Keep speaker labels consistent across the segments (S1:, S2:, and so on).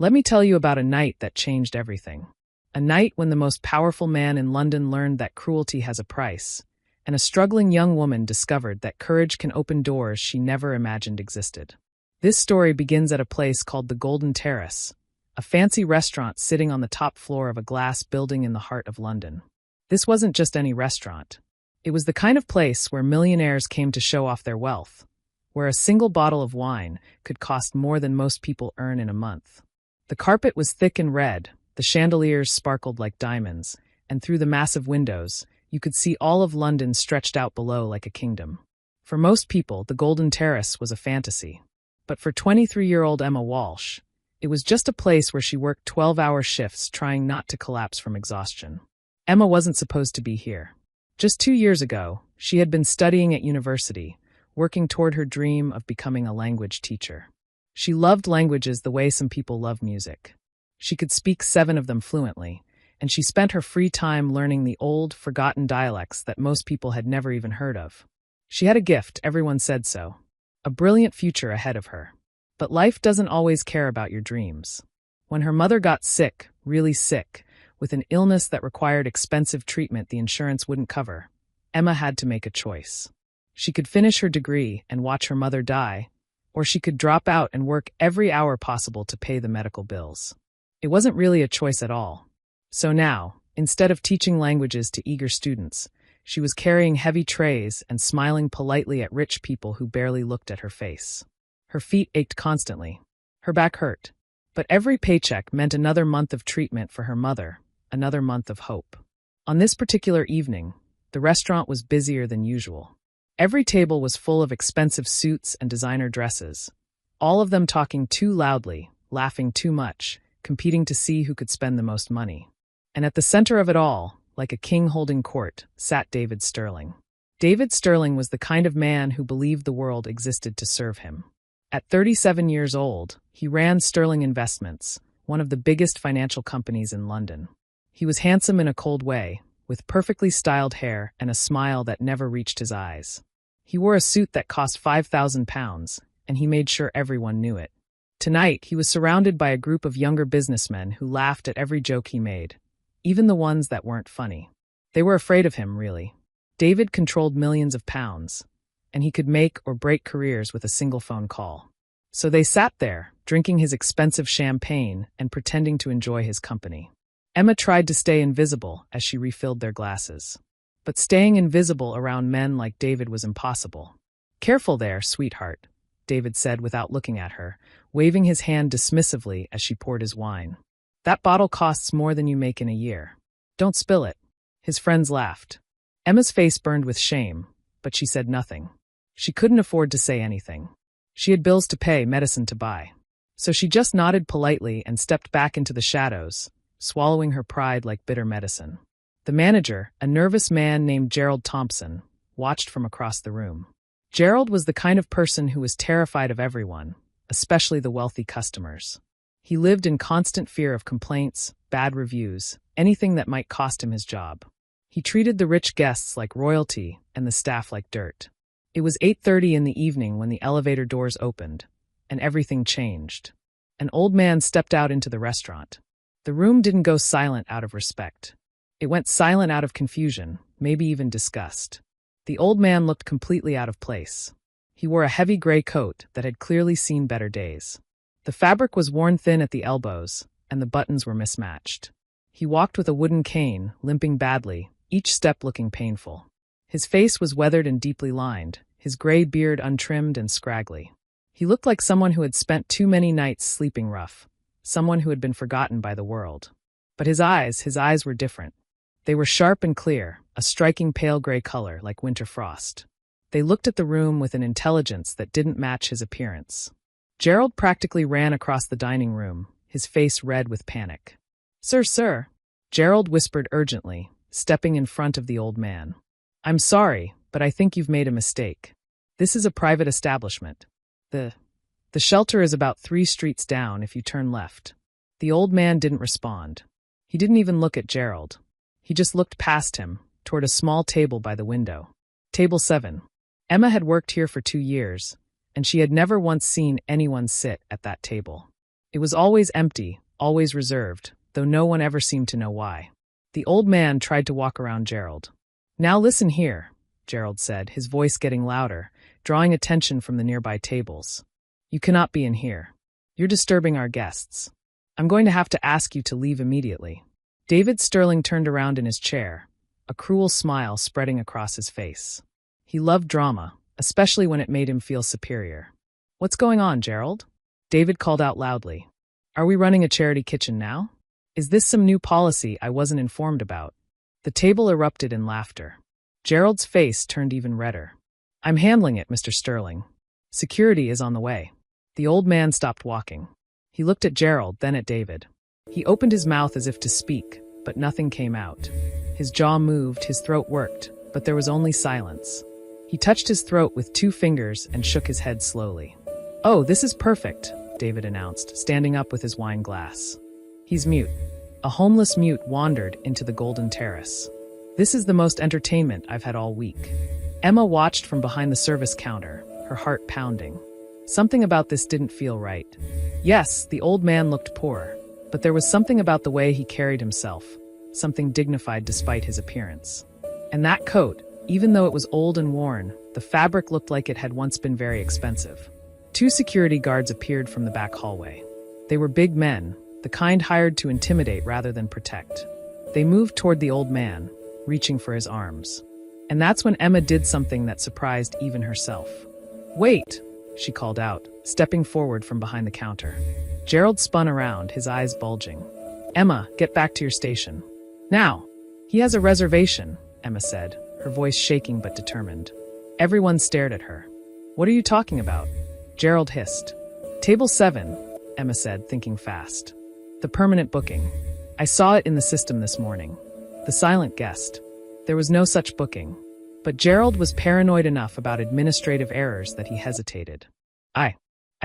S1: Let me tell you about a night that changed everything. A night when the most powerful man in London learned that cruelty has a price, and a struggling young woman discovered that courage can open doors she never imagined existed. This story begins at a place called the Golden Terrace, a fancy restaurant sitting on the top floor of a glass building in the heart of London. This wasn't just any restaurant. It was the kind of place where millionaires came to show off their wealth, where a single bottle of wine could cost more than most people earn in a month. The carpet was thick and red, the chandeliers sparkled like diamonds, and through the massive windows, you could see all of London stretched out below like a kingdom. For most people, the Golden Terrace was a fantasy. But for 23-year-old Emma Walsh, it was just a place where she worked 12-hour shifts trying not to collapse from exhaustion. Emma wasn't supposed to be here. Just 2 years ago, she had been studying at university, working toward her dream of becoming a language teacher. She loved languages the way some people love music. She could speak 7 of them fluently, and she spent her free time learning the old, forgotten dialects that most people had never even heard of. She had a gift, everyone said so. A brilliant future ahead of her. But life doesn't always care about your dreams. When her mother got sick, really sick, with an illness that required expensive treatment the insurance wouldn't cover, Emma had to make a choice. She could finish her degree and watch her mother die, or she could drop out and work every hour possible to pay the medical bills. It wasn't really a choice at all. So now, instead of teaching languages to eager students, she was carrying heavy trays and smiling politely at rich people who barely looked at her face. Her feet ached constantly. Her back hurt. But every paycheck meant another month of treatment for her mother, another month of hope. On this particular evening, the restaurant was busier than usual. Every table was full of expensive suits and designer dresses, all of them talking too loudly, laughing too much, competing to see who could spend the most money. And at the center of it all, like a king holding court, sat David Sterling. David Sterling was the kind of man who believed the world existed to serve him. At 37 years old, he ran Sterling Investments, one of the biggest financial companies in London. He was handsome in a cold way, with perfectly styled hair and a smile that never reached his eyes. He wore a suit that cost £5,000, and he made sure everyone knew it. Tonight, he was surrounded by a group of younger businessmen who laughed at every joke he made, even the ones that weren't funny. They were afraid of him, really. David controlled millions of pounds, and he could make or break careers with a single phone call. So they sat there, drinking his expensive champagne and pretending to enjoy his company. Emma tried to stay invisible as she refilled their glasses. But staying invisible around men like David was impossible. "Careful there, sweetheart," David said without looking at her, waving his hand dismissively as she poured his wine. "That bottle costs more than you make in a year. Don't spill it." His friends laughed. Emma's face burned with shame, but she said nothing. She couldn't afford to say anything. She had bills to pay, medicine to buy. So she just nodded politely and stepped back into the shadows, swallowing her pride like bitter medicine. The manager, a nervous man named Gerald Thompson, watched from across the room. Gerald was the kind of person who was terrified of everyone, especially the wealthy customers. He lived in constant fear of complaints, bad reviews, anything that might cost him his job. He treated the rich guests like royalty and the staff like dirt. It was 8:30 in the evening when the elevator doors opened, and everything changed. An old man stepped out into the restaurant. The room didn't go silent out of respect. It went silent out of confusion, maybe even disgust. The old man looked completely out of place. He wore a heavy gray coat that had clearly seen better days. The fabric was worn thin at the elbows, and the buttons were mismatched. He walked with a wooden cane, limping badly, each step looking painful. His face was weathered and deeply lined, his gray beard untrimmed and scraggly. He looked like someone who had spent too many nights sleeping rough, someone who had been forgotten by the world. But his eyes were different. They were sharp and clear, a striking pale gray color like winter frost. They looked at the room with an intelligence that didn't match his appearance. Gerald practically ran across the dining room, his face red with panic. Sir," Gerald whispered urgently, stepping in front of the old man. "I'm sorry, but I think you've made a mistake. This is a private establishment. The shelter is about 3 streets down if you turn left." The old man didn't respond. He didn't even look at Gerald. He just looked past him, toward a small table by the window. Table 7. Emma had worked here for 2 years, and she had never once seen anyone sit at that table. It was always empty, always reserved, though no one ever seemed to know why. The old man tried to walk around Gerald. "Now listen here," Gerald said, his voice getting louder, drawing attention from the nearby tables. "You cannot be in here. You're disturbing our guests. I'm going to have to ask you to leave immediately." David Sterling turned around in his chair, a cruel smile spreading across his face. He loved drama, especially when it made him feel superior. "What's going on, Gerald?" David called out loudly. "Are we running a charity kitchen now? Is this some new policy I wasn't informed about?" The table erupted in laughter. Gerald's face turned even redder. "I'm handling it, Mr. Sterling. Security is on the way." The old man stopped walking. He looked at Gerald, then at David. He opened his mouth as if to speak, but nothing came out. His jaw moved, his throat worked, but there was only silence. He touched his throat with 2 fingers and shook his head slowly. "Oh, this is perfect," David announced, standing up with his wine glass. "He's mute." A homeless mute wandered into the Golden Terrace. "This is the most entertainment I've had all week." Emma watched from behind the service counter, her heart pounding. Something about this didn't feel right. Yes, the old man looked poor, but there was something about the way he carried himself, something dignified despite his appearance. And that coat, even though it was old and worn, the fabric looked like it had once been very expensive. 2 security guards appeared from the back hallway. They were big men, the kind hired to intimidate rather than protect. They moved toward the old man, reaching for his arms. And that's when Emma did something that surprised even herself. "Wait!" she called out, stepping forward from behind the counter. Gerald spun around, his eyes bulging. "Emma, get back to your station. Now!" "He has a reservation," Emma said, her voice shaking but determined. Everyone stared at her. "What are you talking about?" Gerald hissed. "Table 7, Emma said, thinking fast. "The permanent booking. I saw it in the system this morning. The silent guest. There was no such booking." But Gerald was paranoid enough about administrative errors that he hesitated. I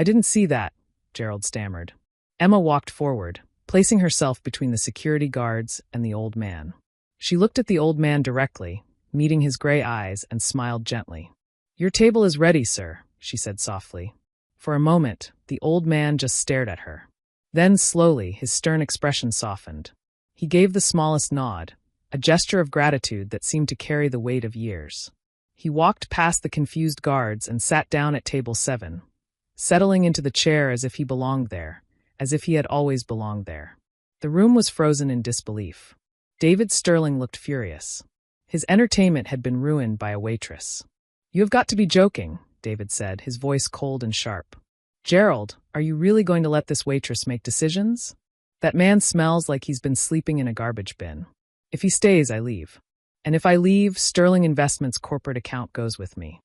S1: didn't see that," Gerald stammered. Emma walked forward, placing herself between the security guards and the old man. She looked at the old man directly, meeting his gray eyes, and smiled gently. "Your table is ready, sir," she said softly. For a moment, the old man just stared at her. Then, slowly, his stern expression softened. He gave the smallest nod, a gesture of gratitude that seemed to carry the weight of years. He walked past the confused guards and sat down at table 7, settling into the chair as if he belonged there, as if he had always belonged there. The room was frozen in disbelief. David Sterling looked furious. His entertainment had been ruined by a waitress. "You have got to be joking," David said, his voice cold and sharp. "Gerald, are you really going to let this waitress make decisions? That man smells like he's been sleeping in a garbage bin. If he stays, I leave. And if I leave, Sterling Investments' corporate account goes with me."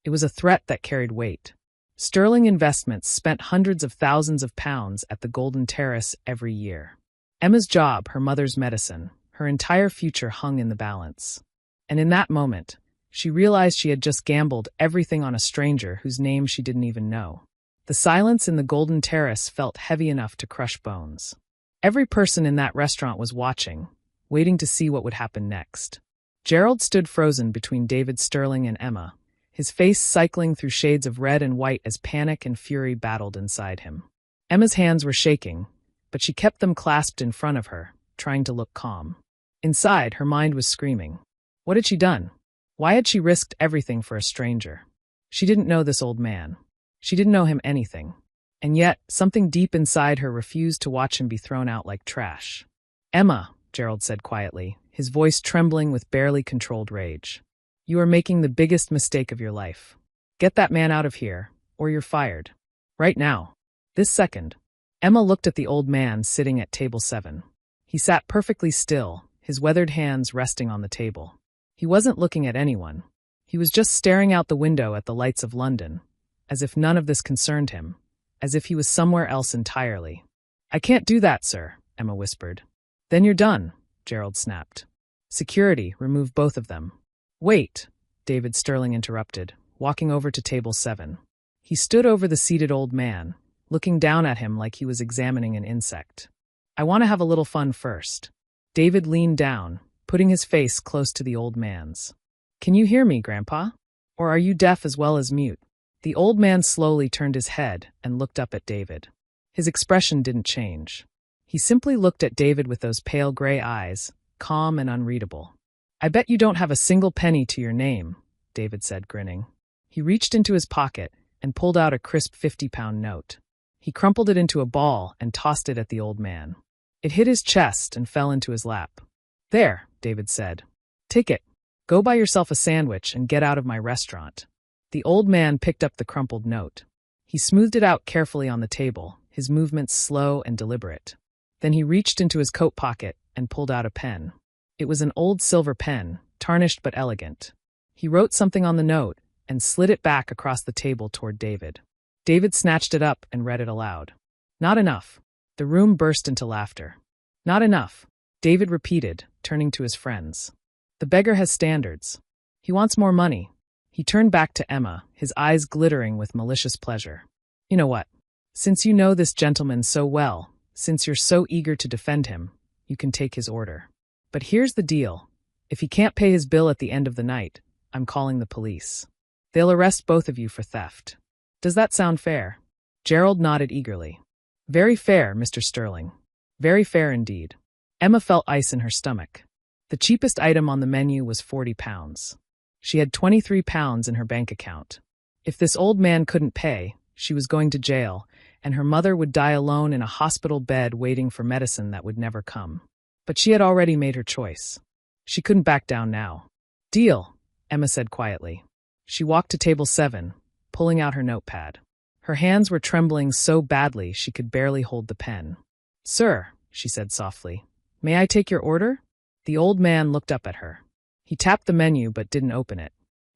S1: It was a threat that carried weight. Sterling Investments spent hundreds of thousands of pounds at the Golden Terrace every year. Emma's job, her mother's medicine, her entire future hung in the balance. And in that moment, she realized she had just gambled everything on a stranger whose name she didn't even know. The silence in the Golden Terrace felt heavy enough to crush bones. Every person in that restaurant was watching, waiting to see what would happen next. Gerald stood frozen between David Sterling and Emma, his face cycling through shades of red and white as panic and fury battled inside him. Emma's hands were shaking, but she kept them clasped in front of her, trying to look calm. Inside, her mind was screaming. What had she done? Why had she risked everything for a stranger? She didn't know this old man. She didn't know him anything. And yet, something deep inside her refused to watch him be thrown out like trash. "Emma," Gerald said quietly, his voice trembling with barely controlled rage. "You are making the biggest mistake of your life. Get that man out of here, or you're fired. Right now. This second." Emma looked at the old man sitting at table 7. He sat perfectly still, his weathered hands resting on the table. He wasn't looking at anyone. He was just staring out the window at the lights of London, as if none of this concerned him, as if he was somewhere else entirely. "I can't do that, sir," Emma whispered. "Then you're done," Gerald snapped. "Security, remove both of them." "Wait," David Sterling interrupted, walking over to table 7. He stood over the seated old man, looking down at him like he was examining an insect. "I want to have a little fun first." David leaned down, putting his face close to the old man's. "Can you hear me, Grandpa? Or are you deaf as well as mute?" The old man slowly turned his head and looked up at David. His expression didn't change. He simply looked at David with those pale gray eyes, calm and unreadable. "I bet you don't have a single penny to your name," David said, grinning. He reached into his pocket and pulled out a crisp 50-pound note. He crumpled it into a ball and tossed it at the old man. It hit his chest and fell into his lap. "There," David said. "Take it. Go buy yourself a sandwich and get out of my restaurant." The old man picked up the crumpled note. He smoothed it out carefully on the table, his movements slow and deliberate. Then he reached into his coat pocket and pulled out a pen. It was an old silver pen, tarnished but elegant. He wrote something on the note and slid it back across the table toward David. David snatched it up and read it aloud. "Not enough." The room burst into laughter. "Not enough," David repeated, turning to his friends. "The beggar has standards. He wants more money." He turned back to Emma, his eyes glittering with malicious pleasure. "You know what? Since you know this gentleman so well, since you're so eager to defend him, you can take his order. But here's the deal. If he can't pay his bill at the end of the night, I'm calling the police. They'll arrest both of you for theft. Does that sound fair?" Gerald nodded eagerly. "Very fair, Mr. Sterling. Very fair indeed." Emma felt ice in her stomach. The cheapest item on the menu was £40. She had £23 in her bank account. If this old man couldn't pay, she was going to jail, and her mother would die alone in a hospital bed waiting for medicine that would never come. But she had already made her choice. She couldn't back down now. "Deal," Emma said quietly. She walked to table 7, pulling out her notepad. Her hands were trembling so badly she could barely hold the pen. "Sir," she said softly, "may I take your order?" The old man looked up at her. He tapped the menu but didn't open it.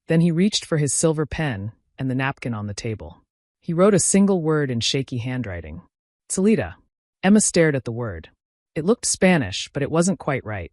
S1: Then he reached for his silver pen and the napkin on the table. He wrote a single word in shaky handwriting. "Salida." Emma stared at the word. It looked Spanish, but it wasn't quite right.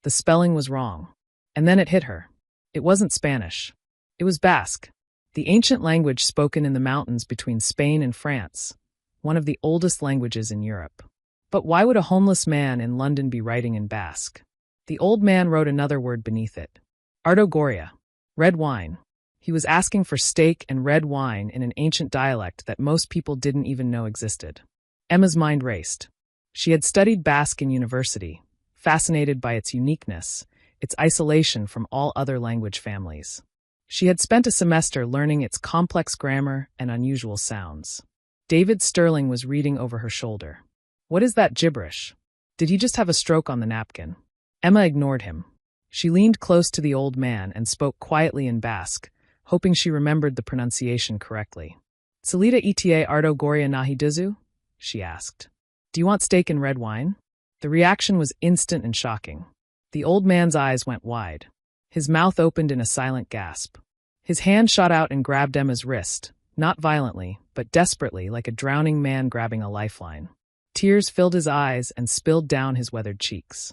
S1: The spelling was wrong. And then it hit her. It wasn't Spanish. It was Basque, the ancient language spoken in the mountains between Spain and France, one of the oldest languages in Europe. But why would a homeless man in London be writing in Basque? The old man wrote another word beneath it. Ardo Goria. Red wine. He was asking for steak and red wine in an ancient dialect that most people didn't even know existed. Emma's mind raced. She had studied Basque in university, fascinated by its uniqueness, its isolation from all other language families. She had spent a semester learning its complex grammar and unusual sounds. David Sterling was reading over her shoulder. What is that gibberish? Did he just have a stroke on the napkin? Emma ignored him. She leaned close to the old man and spoke quietly in Basque, hoping she remembered the pronunciation correctly. "Salida eta ardo goria nahi duzu?" she asked. "Do you want steak and red wine?" The reaction was instant and shocking. The old man's eyes went wide. His mouth opened in a silent gasp. His hand shot out and grabbed Emma's wrist, not violently, but desperately, like a drowning man grabbing a lifeline. Tears filled his eyes and spilled down his weathered cheeks.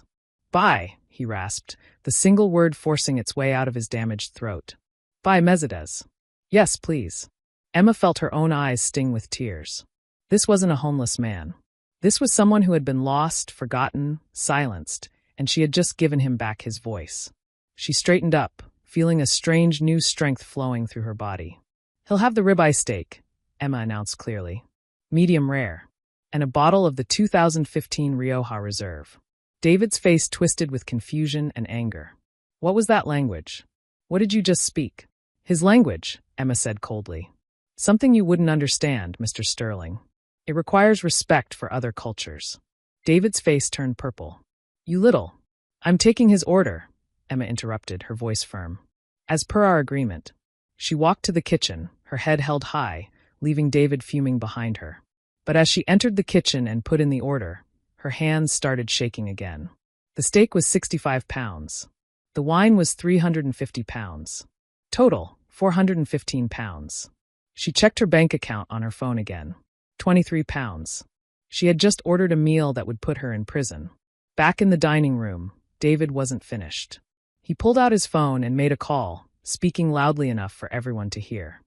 S1: "Buy," he rasped, the single word forcing its way out of his damaged throat. "Buy Mercedes." "Yes, please." Emma felt her own eyes sting with tears. This wasn't a homeless man. This was someone who had been lost, forgotten, silenced, and she had just given him back his voice. She straightened up, feeling a strange new strength flowing through her body. "He'll have the ribeye steak," Emma announced clearly. "Medium rare. And a bottle of the 2015 Rioja Reserve." David's face twisted with confusion and anger. "What was that language? What did you just speak?" "His language," Emma said coldly. "Something you wouldn't understand, Mr. Sterling. It requires respect for other cultures." David's face turned purple. "You little—" "I'm taking his order," Emma interrupted, her voice firm. "As per our agreement." She walked to the kitchen, her head held high, leaving David fuming behind her. But as she entered the kitchen and put in the order, her hands started shaking again. The steak was £65. The wine was £350. Total, £415. She checked her bank account on her phone again. £23. She had just ordered a meal that would put her in prison. Back in the dining room, David wasn't finished. He pulled out his phone and made a call, speaking loudly enough for everyone to hear.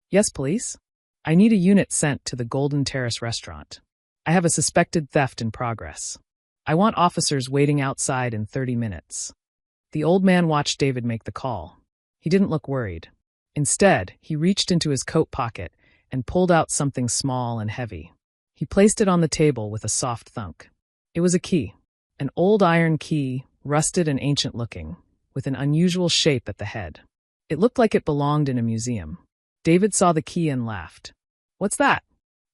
S1: "Yes, police? I need a unit sent to the Golden Terrace restaurant. I have a suspected theft in progress. I want officers waiting outside in 30 minutes. The old man watched David make the call. He didn't look worried. Instead, he reached into his coat pocket and pulled out something small and heavy. He placed it on the table with a soft thunk. It was a key. An old iron key, rusted and ancient-looking, with an unusual shape at the head. It looked like it belonged in a museum. David saw the key and laughed. "What's that?"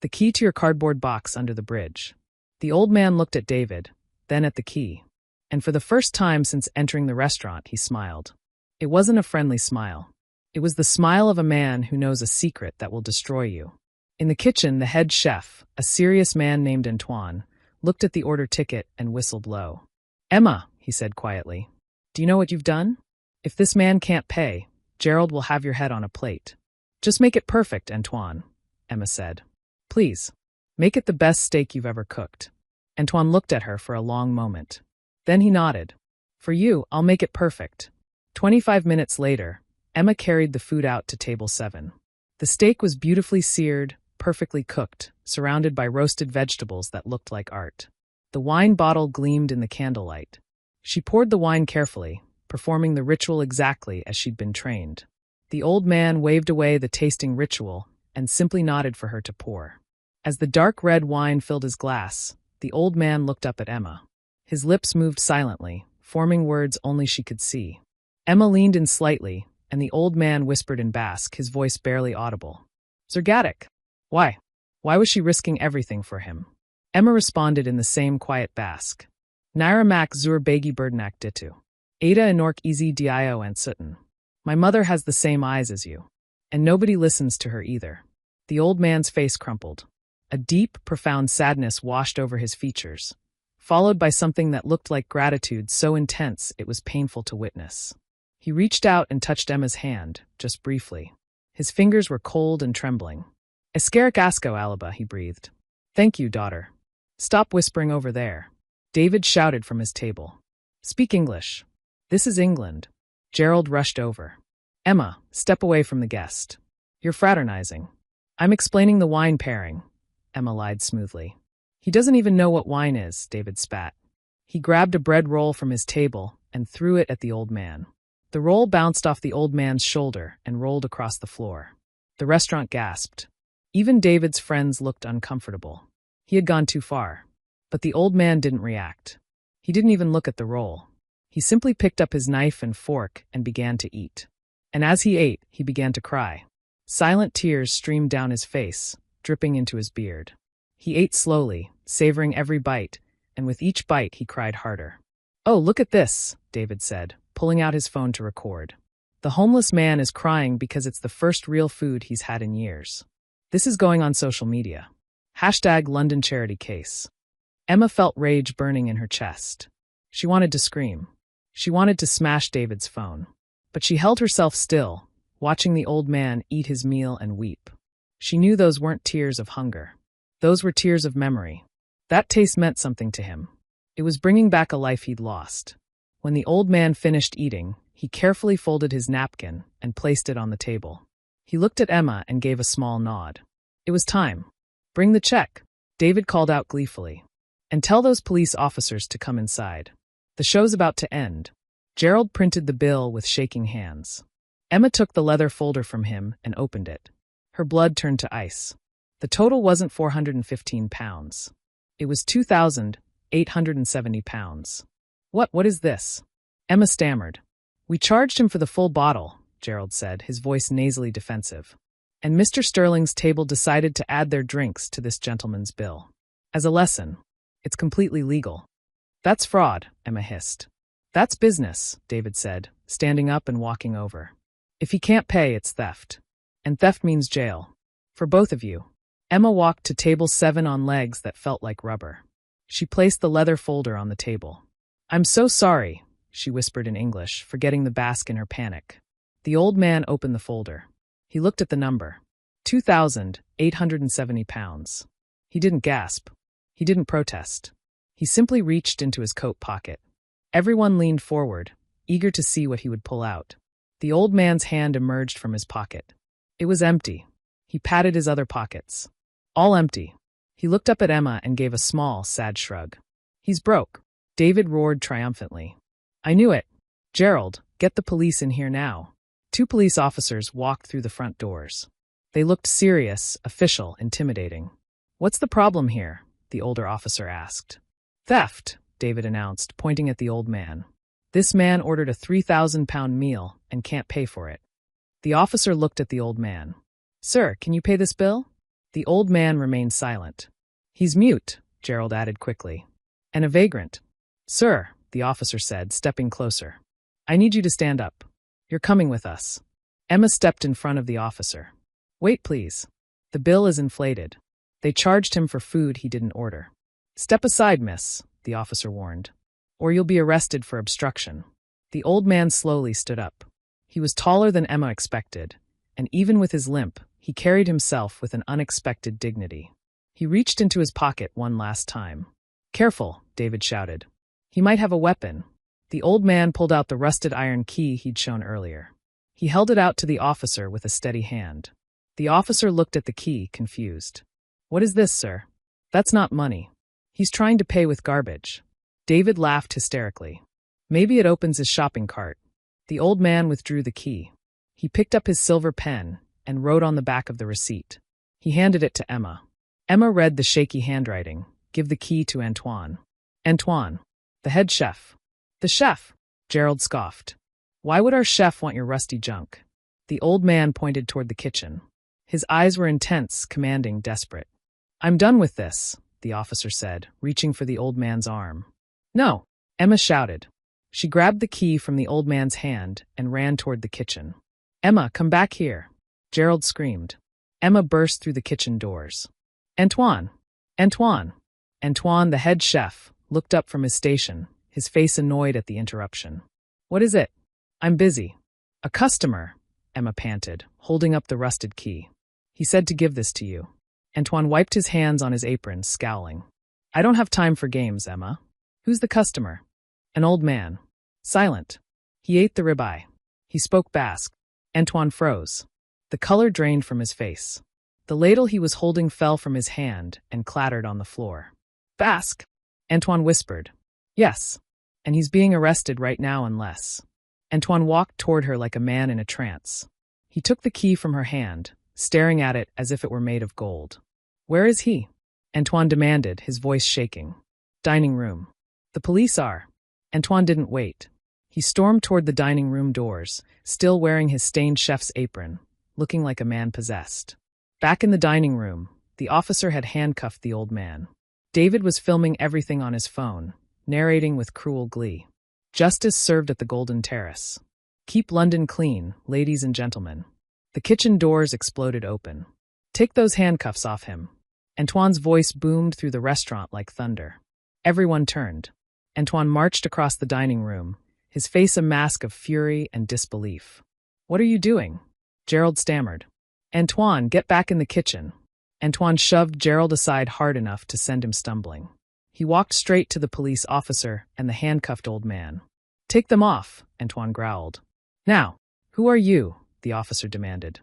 S1: "The key to your cardboard box under the bridge." The old man looked at David, then at the key. And for the first time since entering the restaurant, he smiled. It wasn't a friendly smile. It was the smile of a man who knows a secret that will destroy you. In the kitchen, the head chef, a serious man named Antoine, looked at the order ticket and whistled low. "Emma," he said quietly, "do you know what you've done? If this man can't pay, Gerald will have your head on a plate." "Just make it perfect, Antoine," Emma said. "Please, make it the best steak you've ever cooked." Antoine looked at her for a long moment. Then he nodded. "For you, I'll make it perfect." 25 minutes later, Emma carried the food out to table 7. The steak was beautifully seared, perfectly cooked, surrounded by roasted vegetables that looked like art. The wine bottle gleamed in the candlelight. She poured the wine carefully, performing the ritual exactly as she'd been trained. The old man waved away the tasting ritual and simply nodded for her to pour. As the dark red wine filled his glass, the old man looked up at Emma. His lips moved silently, forming words only she could see. Emma leaned in slightly, and the old man whispered in Basque, his voice barely audible. "Zergatic." Why? Why was she risking everything for him? Emma responded in the same quiet Basque. "Naira mak zur begi burdenak ditu. Ada enork easy dio and sutton. My mother has the same eyes as you. And nobody listens to her either." The old man's face crumpled. A deep, profound sadness washed over his features, followed by something that looked like gratitude so intense it was painful to witness. He reached out and touched Emma's hand, just briefly. His fingers were cold and trembling. "Eskerrik asko alaba," he breathed. "Thank you, daughter." "Stop whispering over there." David shouted from his table. "Speak English. This is England." Gerald rushed over. "Emma, step away from the guest. You're fraternizing." "I'm explaining the wine pairing," Emma lied smoothly. "He doesn't even know what wine is," David spat. He grabbed a bread roll from his table and threw it at the old man. The roll bounced off the old man's shoulder and rolled across the floor. The restaurant gasped. Even David's friends looked uncomfortable. He had gone too far. But the old man didn't react. He didn't even look at the roll. He simply picked up his knife and fork and began to eat. And as he ate, he began to cry. Silent tears streamed down his face, dripping into his beard. He ate slowly, savoring every bite, and with each bite he cried harder. "Oh, look at this," David said, pulling out his phone to record. "The homeless man is crying because it's the first real food he's had in years. This is going on social media. #London Charity Case." Emma felt rage burning in her chest. She wanted to scream. She wanted to smash David's phone. But she held herself still, watching the old man eat his meal and weep. She knew those weren't tears of hunger. Those were tears of memory. That taste meant something to him. It was bringing back a life he'd lost. When the old man finished eating, he carefully folded his napkin and placed it on the table. He looked at Emma and gave a small nod. It was time. "Bring the check," David called out gleefully. "And tell those police officers to come inside. The show's about to end." Gerald printed the bill with shaking hands. Emma took the leather folder from him and opened it. Her blood turned to ice. The total wasn't £415. It was £2,870. What is this?" Emma stammered. "We charged him for the full bottle," Gerald said, his voice nasally defensive. "And Mr. Sterling's table decided to add their drinks to this gentleman's bill. As a lesson, it's completely legal." "That's fraud," Emma hissed. "That's business," David said, standing up and walking over. "If he can't pay, it's theft. And theft means jail. For both of you." Emma walked to table 7 on legs that felt like rubber. She placed the leather folder on the table. "I'm so sorry," she whispered in English, forgetting the Basque in her panic. The old man opened the folder. He looked at the number. £2,870. He didn't gasp. He didn't protest. He simply reached into his coat pocket. Everyone leaned forward, eager to see what he would pull out. The old man's hand emerged from his pocket. It was empty. He patted his other pockets. All empty. He looked up at Emma and gave a small, sad shrug. "He's broke," David roared triumphantly. "I knew it. Gerald, get the police in here now." 2 police officers walked through the front doors. They looked serious, official, intimidating. What's the problem here? The older officer asked. Theft, David announced, pointing at the old man. This man ordered a 3,000-pound meal and can't pay for it. The officer looked at the old man. Sir, can you pay this bill? The old man remained silent. He's mute, Gerald added quickly. And a vagrant. Sir, the officer said, stepping closer. I need you to stand up. You're coming with us. Emma stepped in front of the officer. Wait, please. The bill is inflated. They charged him for food he didn't order. Step aside, miss, the officer warned. Or you'll be arrested for obstruction. The old man slowly stood up. He was taller than Emma expected, and even with his limp, he carried himself with an unexpected dignity. He reached into his pocket one last time. Careful, David shouted. He might have a weapon. The old man pulled out the rusted iron key he'd shown earlier. He held it out to the officer with a steady hand. The officer looked at the key, confused. What is this, sir? That's not money. He's trying to pay with garbage. David laughed hysterically. Maybe it opens his shopping cart. The old man withdrew the key. He picked up his silver pen and wrote on the back of the receipt. He handed it to Emma. Emma read the shaky handwriting. Give the key to Antoine. Antoine, the head chef. The chef, Gerald scoffed. Why would our chef want your rusty junk? The old man pointed toward the kitchen. His eyes were intense, commanding, desperate. I'm done with this, the officer said, reaching for the old man's arm. No, Emma shouted. She grabbed the key from the old man's hand and ran toward the kitchen. Emma, come back here, Gerald screamed. Emma burst through the kitchen doors. Antoine! Antoine! Antoine, the head chef, looked up from his station, his face annoyed at the interruption. What is it? I'm busy. A customer, Emma panted, holding up the rusted key. He said to give this to you. Antoine wiped his hands on his apron, scowling. I don't have time for games, Emma. Who's the customer? An old man. Silent. He ate the ribeye. He spoke Basque. Antoine froze. The color drained from his face. The ladle he was holding fell from his hand and clattered on the floor. Basque? Antoine whispered. Yes. And he's being arrested right now unless. Antoine walked toward her like a man in a trance. He took the key from her hand, staring at it as if it were made of gold. Where is he? Antoine demanded, his voice shaking. Dining room. The police are. Antoine didn't wait. He stormed toward the dining room doors, still wearing his stained chef's apron, looking like a man possessed. Back in the dining room, the officer had handcuffed the old man. David was filming everything on his phone, narrating with cruel glee. Justice served at the Golden Terrace. Keep London clean, ladies and gentlemen. The kitchen doors exploded open. Take those handcuffs off him. Antoine's voice boomed through the restaurant like thunder. Everyone turned. Antoine marched across the dining room, his face a mask of fury and disbelief. What are you doing? Gerald stammered. Antoine, get back in the kitchen. Antoine shoved Gerald aside hard enough to send him stumbling. He walked straight to the police officer and the handcuffed old man. Take them off, Antoine growled. Now, who are you? The officer demanded.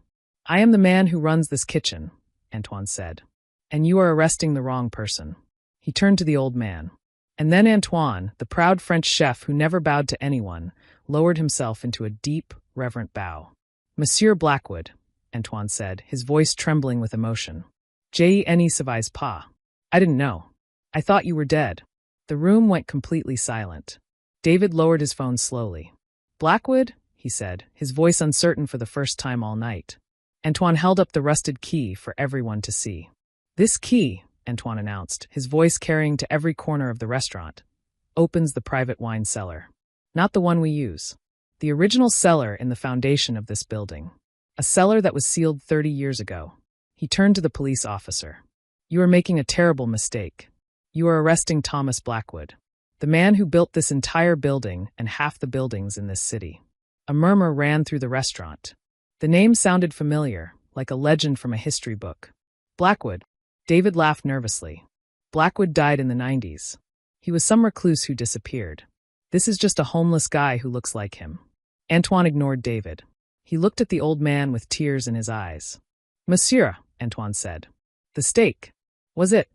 S1: I am the man who runs this kitchen, Antoine said. And you are arresting the wrong person. He turned to the old man. And then Antoine, the proud French chef who never bowed to anyone, lowered himself into a deep, reverent bow. Monsieur Blackwood, Antoine said, his voice trembling with emotion. Je ne savais pas. I didn't know. I thought you were dead. The room went completely silent. David lowered his phone slowly. Blackwood, he said, his voice uncertain for the first time all night. Antoine held up the rusted key for everyone to see. This key, Antoine announced, his voice carrying to every corner of the restaurant, opens the private wine cellar. Not the one we use. The original cellar in the foundation of this building. A cellar that was sealed 30 years ago. He turned to the police officer. You are making a terrible mistake. You are arresting Thomas Blackwood, the man who built this entire building and half the buildings in this city. A murmur ran through the restaurant. The name sounded familiar, like a legend from a history book. Blackwood. David laughed nervously. Blackwood died in the 90s. He was some recluse who disappeared. This is just a homeless guy who looks like him. Antoine ignored David. He looked at the old man with tears in his eyes. Monsieur, Antoine said. The steak. Was it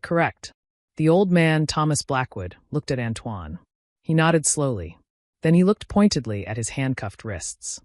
S1: correct? The old man, Thomas Blackwood, looked at Antoine. He nodded slowly. Then he looked pointedly at his handcuffed wrists.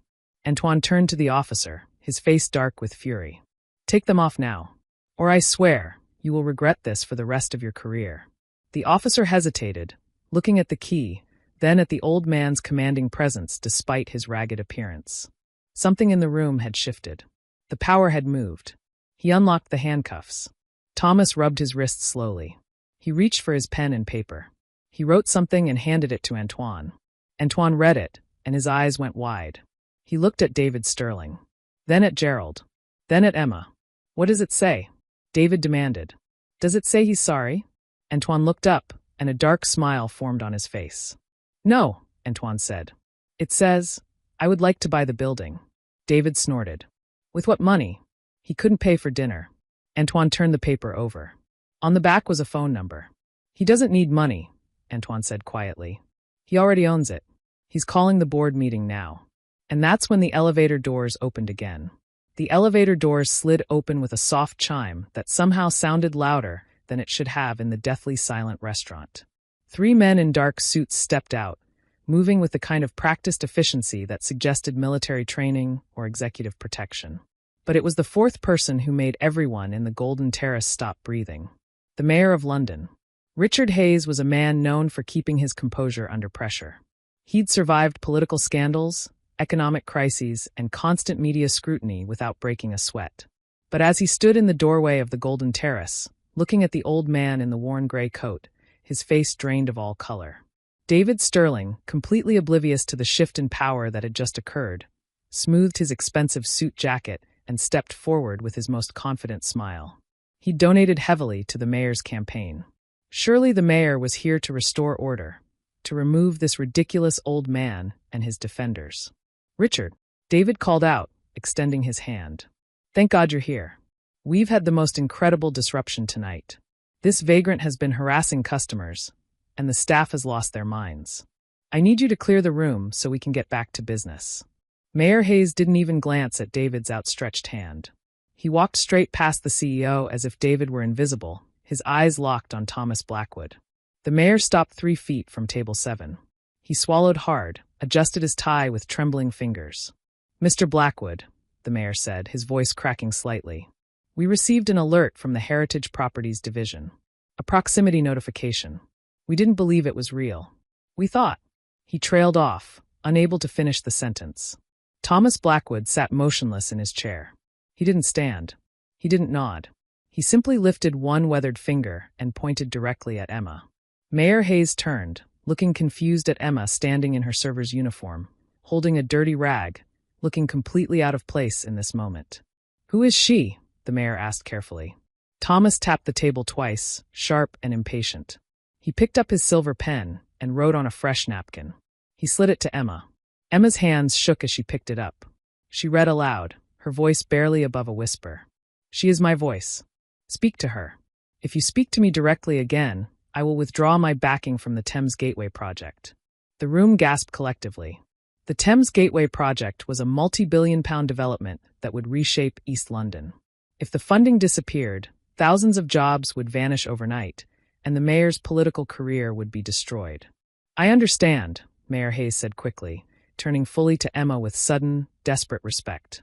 S1: Antoine turned to the officer, his face dark with fury. Take them off now. Or I swear, You will regret this for the rest of your career." The officer hesitated, looking at the key, then at the old man's commanding presence despite his ragged appearance. Something in the room had shifted. The power had moved. He unlocked the handcuffs. Thomas rubbed his wrists slowly. He reached for his pen and paper. He wrote something and handed it to Antoine. Antoine read it, and his eyes went wide. He looked at David Sterling, then at Gerald, then at Emma. "What does it say?" David demanded. "Does it say he's sorry?" Antoine looked up, and a dark smile formed on his face. "No," Antoine said. "It says, I would like to buy the building." David snorted. "With what money?" He couldn't pay for dinner. Antoine turned the paper over. On the back was a phone number. "He doesn't need money," Antoine said quietly. "He already owns it. He's calling the board meeting now." And that's when the elevator doors opened again. The elevator doors slid open with a soft chime that somehow sounded louder than it should have in the deathly silent restaurant. 3 men in dark suits stepped out, moving with the kind of practiced efficiency that suggested military training or executive protection. But it was the 4th person who made everyone in the Golden Terrace stop breathing. The mayor of London. Richard Hayes was a man known for keeping his composure under pressure. He'd survived political scandals, economic crises, and constant media scrutiny without breaking a sweat. But as he stood in the doorway of the Golden Terrace, looking at the old man in the worn gray coat, his face drained of all color. David Sterling, completely oblivious to the shift in power that had just occurred, smoothed his expensive suit jacket and stepped forward with his most confident smile. He donated heavily to the mayor's campaign. Surely the mayor was here to restore order, to remove this ridiculous old man and his defenders. "Richard," David called out, extending his hand. "Thank God you're here. We've had the most incredible disruption tonight. This vagrant has been harassing customers, and the staff has lost their minds. I need you to clear the room so we can get back to business." Mayor Hayes didn't even glance at David's outstretched hand. He walked straight past the CEO as if David were invisible, his eyes locked on Thomas Blackwood. The mayor stopped 3 feet from table 7. He swallowed hard, adjusted his tie with trembling fingers. "Mr. Blackwood," the mayor said, his voice cracking slightly, "we received an alert from the Heritage Properties Division. A proximity notification. We didn't believe it was real. We thought—" He trailed off, unable to finish the sentence. Thomas Blackwood sat motionless in his chair. He didn't stand. He didn't nod. He simply lifted one weathered finger and pointed directly at Emma. Mayor Hayes turned, looking confused at Emma standing in her server's uniform, holding a dirty rag, looking completely out of place in this moment. "Who is she?" the mayor asked carefully. Thomas tapped the table twice, sharp and impatient. He picked up his silver pen and wrote on a fresh napkin. He slid it to Emma. Emma's hands shook as she picked it up. She read aloud, her voice barely above a whisper. "She is my voice. Speak to her. If you speak to me directly again, I will withdraw my backing from the Thames Gateway project." The room gasped collectively. The Thames Gateway project was a multi-billion-pound development that would reshape East London. If the funding disappeared, thousands of jobs would vanish overnight, and the mayor's political career would be destroyed. "I understand," Mayor Hayes said quickly, turning fully to Emma with sudden, desperate respect.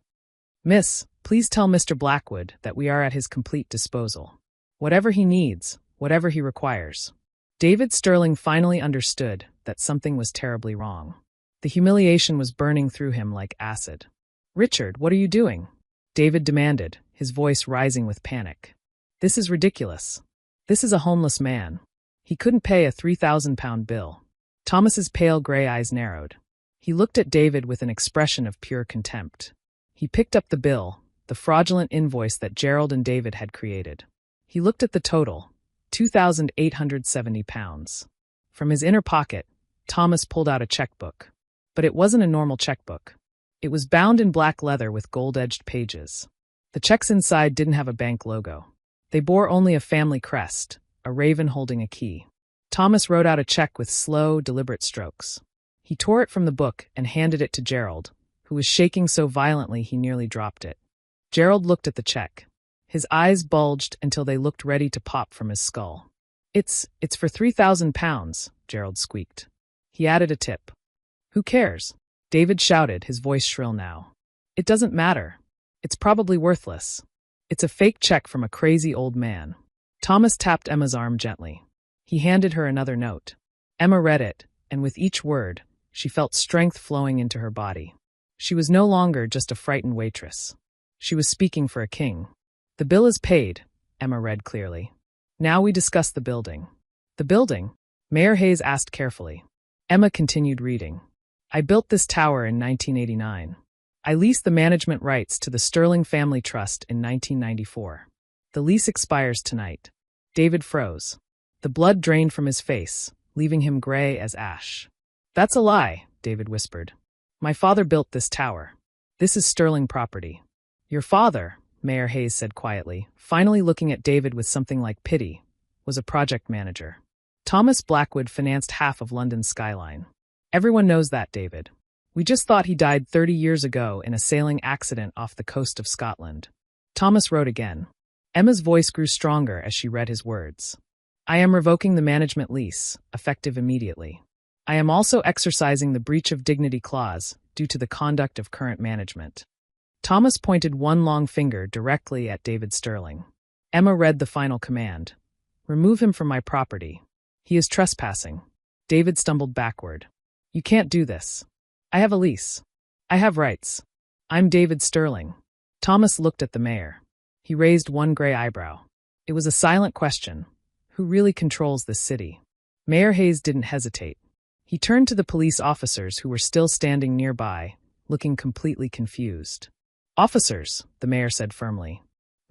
S1: "Miss, please tell Mr. Blackwood that we are at his complete disposal. Whatever he needs, whatever he requires." David Sterling finally understood that something was terribly wrong. The humiliation was burning through him like acid. "Richard, what are you doing?" David demanded, his voice rising with panic. "This is ridiculous. This is a homeless man. He couldn't pay a £3,000 bill." Thomas's pale gray eyes narrowed. He looked at David with an expression of pure contempt. He picked up the bill, the fraudulent invoice that Gerald and David had created. He looked at the total, £2,870. From his inner pocket, Thomas pulled out a checkbook. But it wasn't a normal checkbook. It was bound in black leather with gold-edged pages. The checks inside didn't have a bank logo. They bore only a family crest, a raven holding a key. Thomas wrote out a check with slow, deliberate strokes. He tore it from the book and handed it to Gerald, who was shaking so violently he nearly dropped it. Gerald looked at the check. His eyes bulged until they looked ready to pop from his skull. It's for £3,000, Gerald squeaked. He added a tip. "Who cares?" David shouted, his voice shrill now. "It doesn't matter. It's probably worthless. It's a fake check from a crazy old man." Thomas tapped Emma's arm gently. He handed her another note. Emma read it, and with each word, she felt strength flowing into her body. She was no longer just a frightened waitress. She was speaking for a king. "The bill is paid," Emma read clearly. "Now we discuss the building." "The building?" Mayor Hayes asked carefully. Emma continued reading. "I built this tower in 1989. I leased the management rights to the Sterling Family Trust in 1994. The lease expires tonight." David froze. The blood drained from his face, leaving him gray as ash. "That's a lie," David whispered. "My father built this tower. This is Sterling property." "Your father," Mayor Hayes said quietly, finally looking at David with something like pity, "was a project manager. Thomas Blackwood financed half of London's skyline. Everyone knows that, David. We just thought he died 30 years ago in a sailing accident off the coast of Scotland." Thomas wrote again. Emma's voice grew stronger as she read his words. "I am revoking the management lease, effective immediately. I am also exercising the breach of dignity clause due to the conduct of current management." Thomas pointed one long finger directly at David Sterling. Emma read the final command. "Remove him from my property. He is trespassing." David stumbled backward. "You can't do this. I have a lease. I have rights. I'm David Sterling." Thomas looked at the mayor. He raised one gray eyebrow. It was a silent question. Who really controls this city? Mayor Hayes didn't hesitate. He turned to the police officers who were still standing nearby, looking completely confused. "Officers," the mayor said firmly,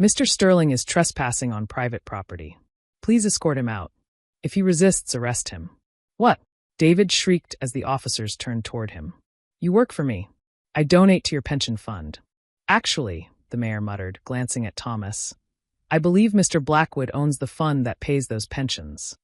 S1: "Mr. Sterling is trespassing on private property. Please escort him out. If he resists, arrest him." "What?" David shrieked as the officers turned toward him. "You work for me. I donate to your pension fund." "Actually," the mayor muttered, glancing at Thomas, "I believe Mr. Blackwood owns the fund that pays those pensions."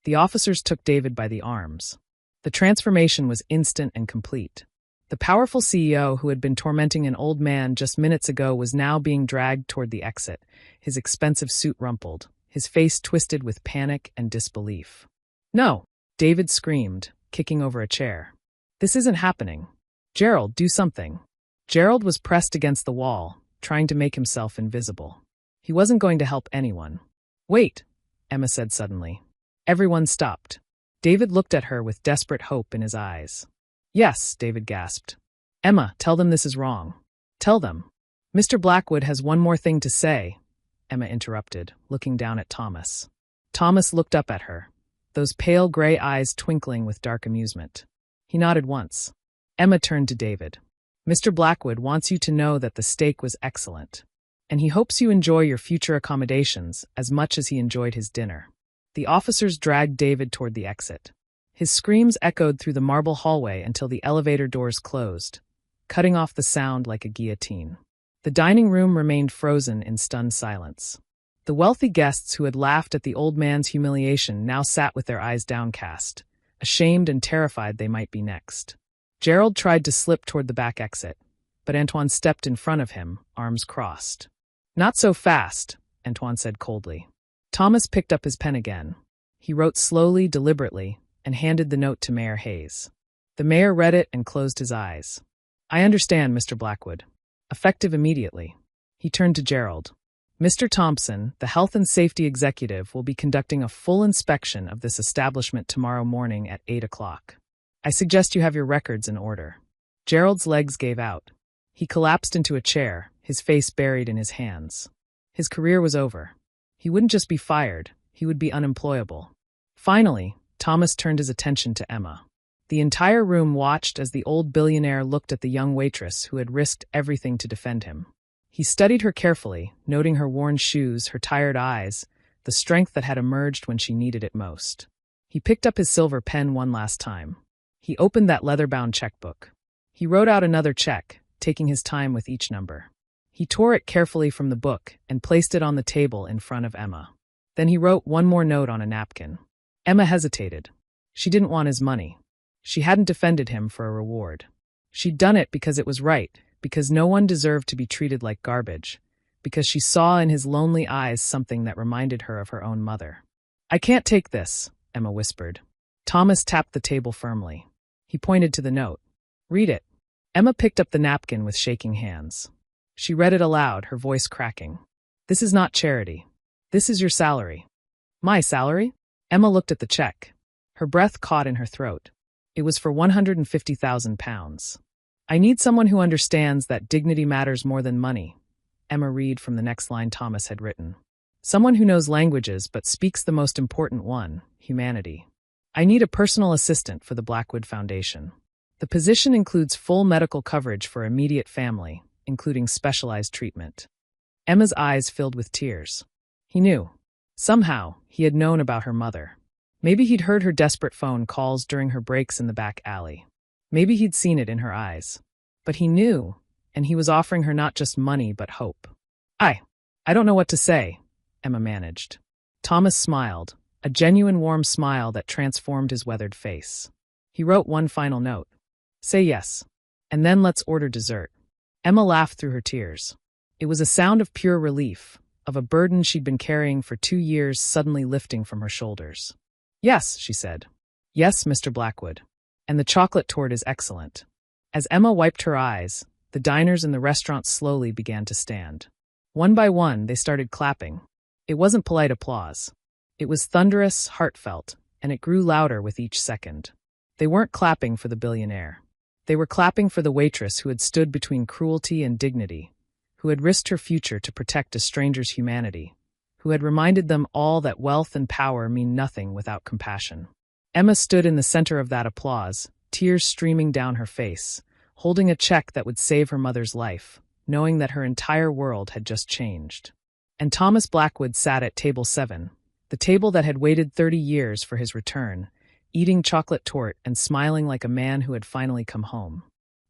S1: The officers took David by the arms. The transformation was instant and complete. The powerful CEO who had been tormenting an old man just minutes ago was now being dragged toward the exit, his expensive suit rumpled, his face twisted with panic and disbelief. "No!" David screamed, kicking over a chair. "This isn't happening. Gerald, do something." Gerald was pressed against the wall, trying to make himself invisible. He wasn't going to help anyone. "Wait," Emma said suddenly. Everyone stopped. David looked at her with desperate hope in his eyes. "Yes," David gasped. "Emma, tell them this is wrong. Tell them." "Mr. Blackwood has one more thing to say," Emma interrupted, looking down at Thomas. Thomas looked up at her, those pale gray eyes twinkling with dark amusement. He nodded once. Emma turned to David. "Mr. Blackwood wants you to know that the steak was excellent, and he hopes you enjoy your future accommodations as much as he enjoyed his dinner." The officers dragged David toward the exit. His screams echoed through the marble hallway until the elevator doors closed, cutting off the sound like a guillotine. The dining room remained frozen in stunned silence. The wealthy guests who had laughed at the old man's humiliation now sat with their eyes downcast, ashamed and terrified they might be next. Gerald tried to slip toward the back exit, but Antoine stepped in front of him, arms crossed. "Not so fast," Antoine said coldly. Thomas picked up his pen again. He wrote slowly, deliberately, and handed the note to Mayor Hayes. The mayor read it and closed his eyes. "I understand, Mr. Blackwood. Effective immediately." He turned to Gerald. "Mr. Thompson, the health and safety executive, will be conducting a full inspection of this establishment tomorrow morning at 8 o'clock. I suggest you have your records in order." Gerald's legs gave out. He collapsed into a chair, his face buried in his hands. His career was over. He wouldn't just be fired, he would be unemployable. Finally, Thomas turned his attention to Emma. The entire room watched as the old billionaire looked at the young waitress who had risked everything to defend him. He studied her carefully, noting her worn shoes, her tired eyes, the strength that had emerged when she needed it most. He picked up his silver pen one last time. He opened that leather-bound checkbook. He wrote out another check, taking his time with each number. He tore it carefully from the book and placed it on the table in front of Emma. Then he wrote one more note on a napkin. Emma hesitated. She didn't want his money. She hadn't defended him for a reward. She'd done it because it was right, because no one deserved to be treated like garbage, because she saw in his lonely eyes something that reminded her of her own mother. "I can't take this," Emma whispered. Thomas tapped the table firmly. He pointed to the note. "Read it." Emma picked up the napkin with shaking hands. She read it aloud, her voice cracking. "This is not charity. This is your salary. My salary? Emma looked at the check. Her breath caught in her throat. It was for £150,000. I need someone who understands that dignity matters more than money. Emma read from the next line Thomas had written. Someone who knows languages but speaks the most important one, humanity. I need a personal assistant for the Blackwood Foundation. The position includes full medical coverage for immediate family, including specialized treatment. Emma's eyes filled with tears. He knew. Somehow, he had known about her mother. Maybe he'd heard her desperate phone calls during her breaks in the back alley. Maybe he'd seen it in her eyes. But he knew, and he was offering her not just money but hope. I don't know what to say, Emma managed. Thomas smiled, a genuine warm smile that transformed his weathered face. He wrote one final note. Say yes, and then let's order dessert. Emma laughed through her tears. It was a sound of pure relief, of a burden she'd been carrying for 2 years suddenly lifting from her shoulders. Yes, she said. Yes, Mr. Blackwood. And the chocolate torte is excellent. As Emma wiped her eyes, the diners in the restaurant slowly began to stand. One by one, they started clapping. It wasn't polite applause. It was thunderous, heartfelt, and it grew louder with each second. They weren't clapping for the billionaire. They were clapping for the waitress who had stood between cruelty and dignity, who had risked her future to protect a stranger's humanity, who had reminded them all that wealth and power mean nothing without compassion. Emma stood in the center of that applause, tears streaming down her face, holding a check that would save her mother's life, knowing that her entire world had just changed. And Thomas Blackwood sat at table 7, the table that had waited 30 years for his return, eating chocolate torte and smiling like a man who had finally come home.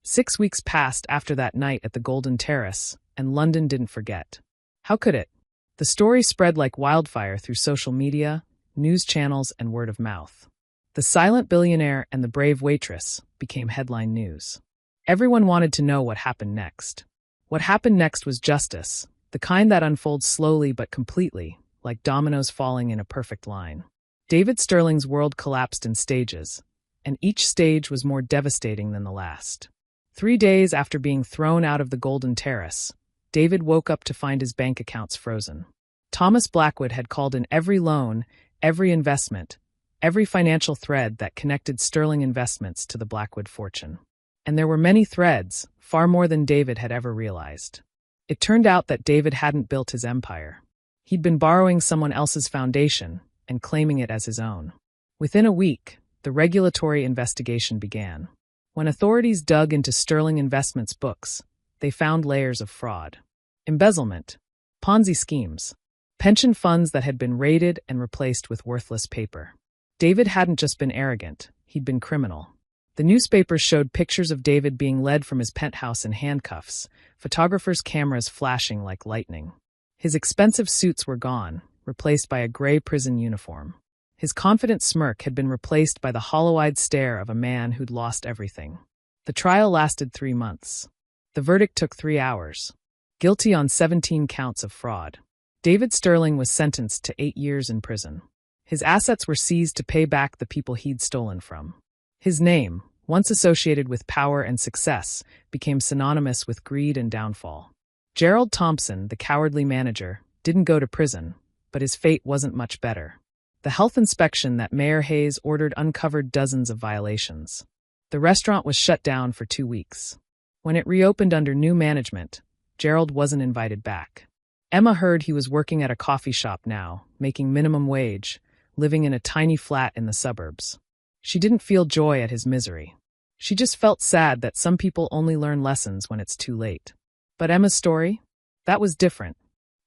S1: 6 weeks passed after that night at the Golden Terrace, and London didn't forget. How could it? The story spread like wildfire through social media, news channels, and word of mouth. The silent billionaire and the brave waitress became headline news. Everyone wanted to know what happened next. What happened next was justice, the kind that unfolds slowly but completely, like dominoes falling in a perfect line. David Sterling's world collapsed in stages, and each stage was more devastating than the last. 3 days after being thrown out of the Golden Terrace, David woke up to find his bank accounts frozen. Thomas Blackwood had called in every loan, every investment, every financial thread that connected Sterling Investments to the Blackwood fortune. And there were many threads, far more than David had ever realized. It turned out that David hadn't built his empire. He'd been borrowing someone else's foundation and claiming it as his own. Within a week, the regulatory investigation began. When authorities dug into Sterling Investments' books, they found layers of fraud, embezzlement, Ponzi schemes, pension funds that had been raided and replaced with worthless paper. David hadn't just been arrogant, he'd been criminal. The newspapers showed pictures of David being led from his penthouse in handcuffs, photographers' cameras flashing like lightning. His expensive suits were gone, replaced by a gray prison uniform. His confident smirk had been replaced by the hollow-eyed stare of a man who'd lost everything. The trial lasted 3 months. The verdict took 3 hours. Guilty on 17 counts of fraud. David Sterling was sentenced to 8 years in prison. His assets were seized to pay back the people he'd stolen from. His name, once associated with power and success, became synonymous with greed and downfall. Gerald Thompson, the cowardly manager, didn't go to prison, but his fate wasn't much better. The health inspection that Mayor Hayes ordered uncovered dozens of violations. The restaurant was shut down for 2 weeks. When it reopened under new management, Gerald wasn't invited back. Emma heard he was working at a coffee shop now, making minimum wage, living in a tiny flat in the suburbs. She didn't feel joy at his misery. She just felt sad that some people only learn lessons when it's too late. But Emma's story? That was different.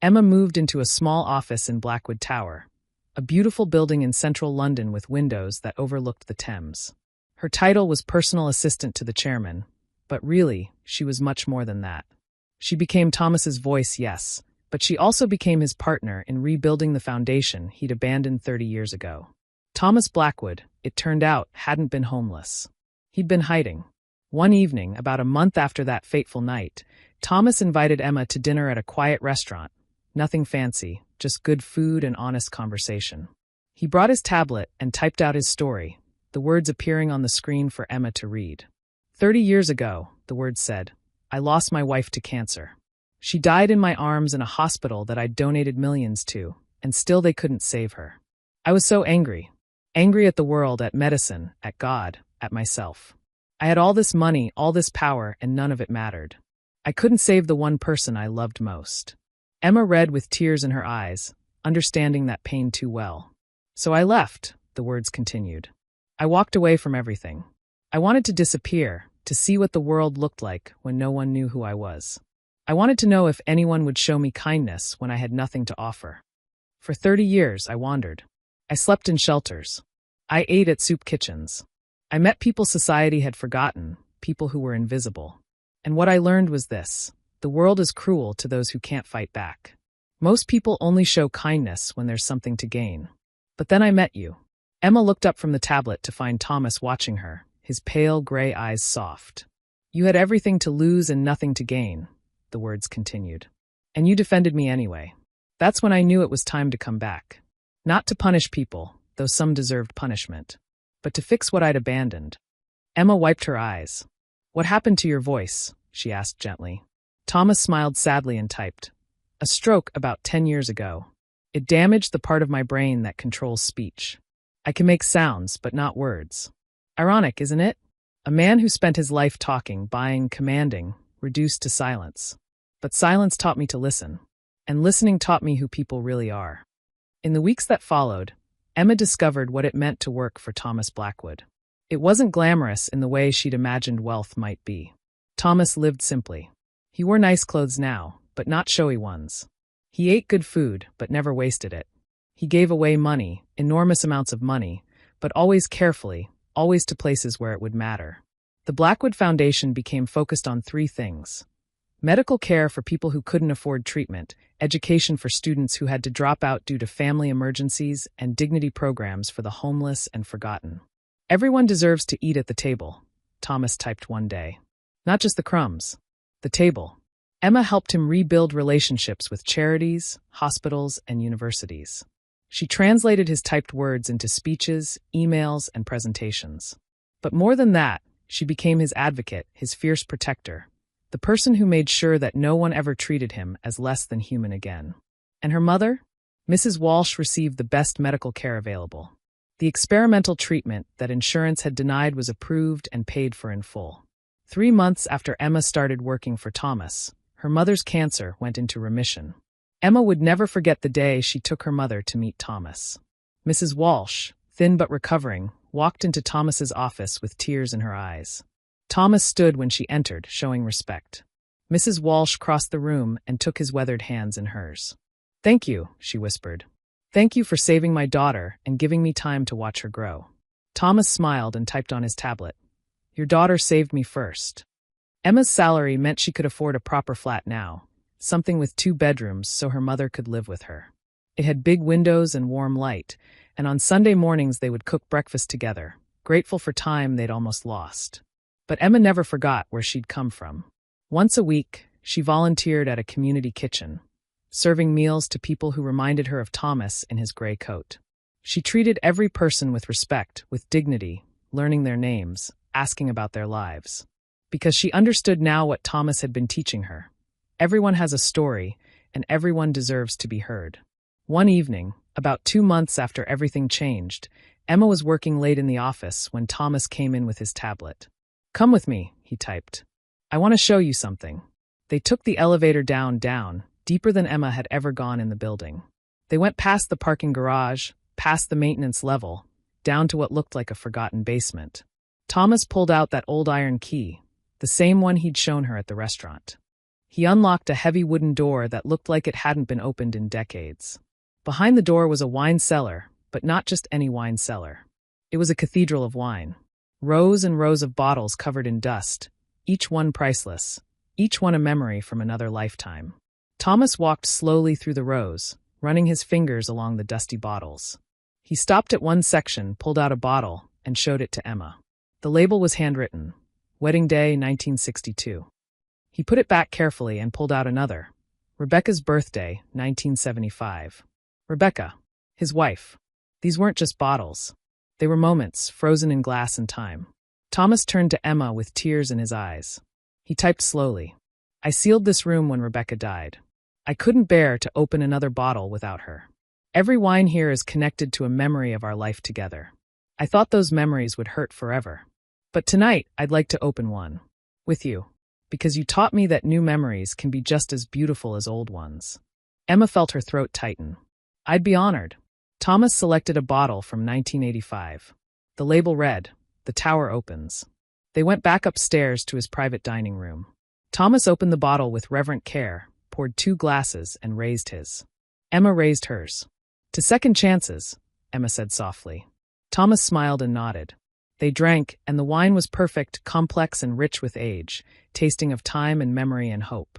S1: Emma moved into a small office in Blackwood Tower, a beautiful building in central London with windows that overlooked the Thames. Her title was personal assistant to the chairman, but really, she was much more than that. She became Thomas's voice, yes, but she also became his partner in rebuilding the foundation he'd abandoned 30 years ago. Thomas Blackwood, it turned out, hadn't been homeless. He'd been hiding. One evening, about a month after that fateful night, Thomas invited Emma to dinner at a quiet restaurant. Nothing fancy, just good food and honest conversation. He brought his tablet and typed out his story, the words appearing on the screen for Emma to read. 30 years ago, the words said, I lost my wife to cancer. She died in my arms in a hospital that I'd donated millions to, and still they couldn't save her. I was so angry. Angry at the world, at medicine, at God, at myself. I had all this money, all this power, and none of it mattered. I couldn't save the one person I loved most. Emma read with tears in her eyes, understanding that pain too well. So I left, the words continued. I walked away from everything. I wanted to disappear, to see what the world looked like when no one knew who I was. I wanted to know if anyone would show me kindness when I had nothing to offer. For 30 years, I wandered. I slept in shelters. I ate at soup kitchens. I met people society had forgotten, people who were invisible. And what I learned was this: the world is cruel to those who can't fight back. Most people only show kindness when there's something to gain. But then I met you. Emma looked up from the tablet to find Thomas watching her, his pale gray eyes soft. You had everything to lose and nothing to gain, the words continued. And you defended me anyway. That's when I knew it was time to come back. Not to punish people, though some deserved punishment, but to fix what I'd abandoned. Emma wiped her eyes. What happened to your voice? She asked gently. Thomas smiled sadly and typed. A stroke about 10 years ago. It damaged the part of my brain that controls speech. I can make sounds, but not words. Ironic, isn't it? A man who spent his life talking, buying, commanding, reduced to silence. But silence taught me to listen. And listening taught me who people really are. In the weeks that followed, Emma discovered what it meant to work for Thomas Blackwood. It wasn't glamorous in the way she'd imagined wealth might be. Thomas lived simply. He wore nice clothes now, but not showy ones. He ate good food, but never wasted it. He gave away money, enormous amounts of money, but always carefully, always to places where it would matter. The Blackwood Foundation became focused on 3 things: medical care for people who couldn't afford treatment, education for students who had to drop out due to family emergencies, and dignity programs for the homeless and forgotten. Everyone deserves to eat at the table, Thomas typed one day. Not just the crumbs. The table. Emma helped him rebuild relationships with charities, hospitals, and universities. She translated his typed words into speeches, emails, and presentations. But more than that, she became his advocate, his fierce protector, the person who made sure that no one ever treated him as less than human again. And her mother? Mrs. Walsh received the best medical care available. The experimental treatment that insurance had denied was approved and paid for in full. 3 months after Emma started working for Thomas, her mother's cancer went into remission. Emma would never forget the day she took her mother to meet Thomas. Mrs. Walsh, thin but recovering, walked into Thomas's office with tears in her eyes. Thomas stood when she entered, showing respect. Mrs. Walsh crossed the room and took his weathered hands in hers. "Thank you," she whispered. "Thank you for saving my daughter and giving me time to watch her grow." Thomas smiled and typed on his tablet. "Your daughter saved me first." Emma's salary meant she could afford a proper flat now, something with 2 bedrooms so her mother could live with her. It had big windows and warm light, and on Sunday mornings they would cook breakfast together, grateful for time they'd almost lost. But Emma never forgot where she'd come from. Once a week, she volunteered at a community kitchen, serving meals to people who reminded her of Thomas in his gray coat. She treated every person with respect, with dignity, learning their names, asking about their lives. Because she understood now what Thomas had been teaching her. Everyone has a story, and everyone deserves to be heard. One evening, about 2 months after everything changed, Emma was working late in the office when Thomas came in with his tablet. "Come with me," he typed. "I want to show you something." They took the elevator down, deeper than Emma had ever gone in the building. They went past the parking garage, past the maintenance level, down to what looked like a forgotten basement. Thomas pulled out that old iron key, the same one he'd shown her at the restaurant. He unlocked a heavy wooden door that looked like it hadn't been opened in decades. Behind the door was a wine cellar, but not just any wine cellar. It was a cathedral of wine. Rows and rows of bottles covered in dust, each one priceless, each one a memory from another lifetime. Thomas walked slowly through the rows, running his fingers along the dusty bottles. He stopped at one section, pulled out a bottle, and showed it to Emma. The label was handwritten, Wedding Day 1962. He put it back carefully and pulled out another, Rebecca's birthday, 1975. Rebecca, his wife. These weren't just bottles. They were moments, frozen in glass and time. Thomas turned to Emma with tears in his eyes. He typed slowly. "I sealed this room when Rebecca died. I couldn't bear to open another bottle without her. Every wine here is connected to a memory of our life together. I thought those memories would hurt forever. But tonight, I'd like to open one. With you. Because you taught me that new memories can be just as beautiful as old ones. Emma felt her throat tighten. I'd be honored. Thomas selected a bottle from 1985. The label read, "The Tower Opens." They went back upstairs to his private dining room. Thomas opened the bottle with reverent care, poured 2 glasses, and raised his. Emma raised hers. "To second chances," Emma said softly. Thomas smiled and nodded. They drank, and the wine was perfect, complex and rich with age, tasting of time and memory and hope.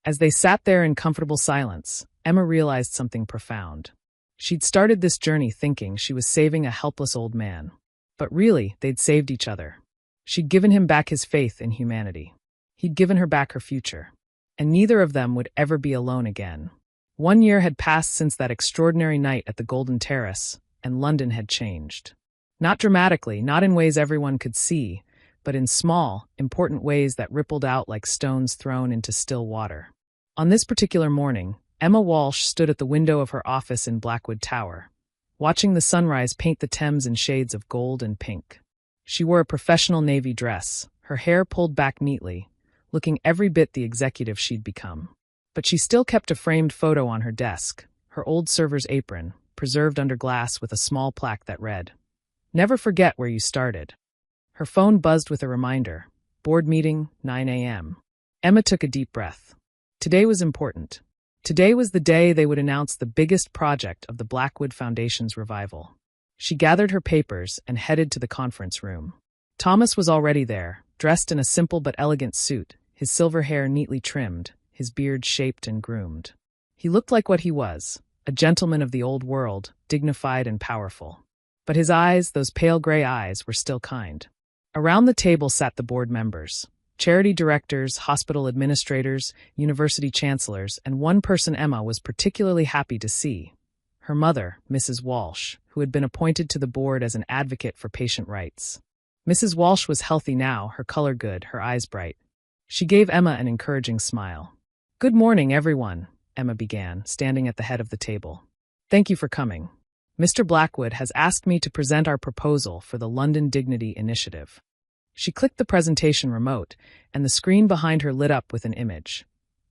S1: As they sat there in comfortable silence, Emma realized something profound. She'd started this journey thinking she was saving a helpless old man. But really, they'd saved each other. She'd given him back his faith in humanity. He'd given her back her future. And neither of them would ever be alone again. 1 year had passed since that extraordinary night at the Golden Terrace, and London had changed. Not dramatically, not in ways everyone could see, but in small, important ways that rippled out like stones thrown into still water. On this particular morning, Emma Walsh stood at the window of her office in Blackwood Tower, watching the sunrise paint the Thames in shades of gold and pink. She wore a professional navy dress, her hair pulled back neatly, looking every bit the executive she'd become. But she still kept a framed photo on her desk, her old server's apron, preserved under glass with a small plaque that read, "Never forget where you started." Her phone buzzed with a reminder, board meeting, 9 a.m. Emma took a deep breath. Today was important. Today was the day they would announce the biggest project of the Blackwood Foundation's revival. She gathered her papers and headed to the conference room. Thomas was already there, dressed in a simple but elegant suit, his silver hair neatly trimmed, his beard shaped and groomed. He looked like what he was, a gentleman of the old world, dignified and powerful. But his eyes, those pale gray eyes, were still kind. Around the table sat the board members, charity directors, hospital administrators, university chancellors, and one person Emma was particularly happy to see. Her mother, Mrs. Walsh, who had been appointed to the board as an advocate for patient rights. Mrs. Walsh was healthy now, her color good, her eyes bright. She gave Emma an encouraging smile. "Good morning, everyone," Emma began, standing at the head of the table. "Thank you for coming. Mr. Blackwood has asked me to present our proposal for the London Dignity Initiative." She clicked the presentation remote, and the screen behind her lit up with an image.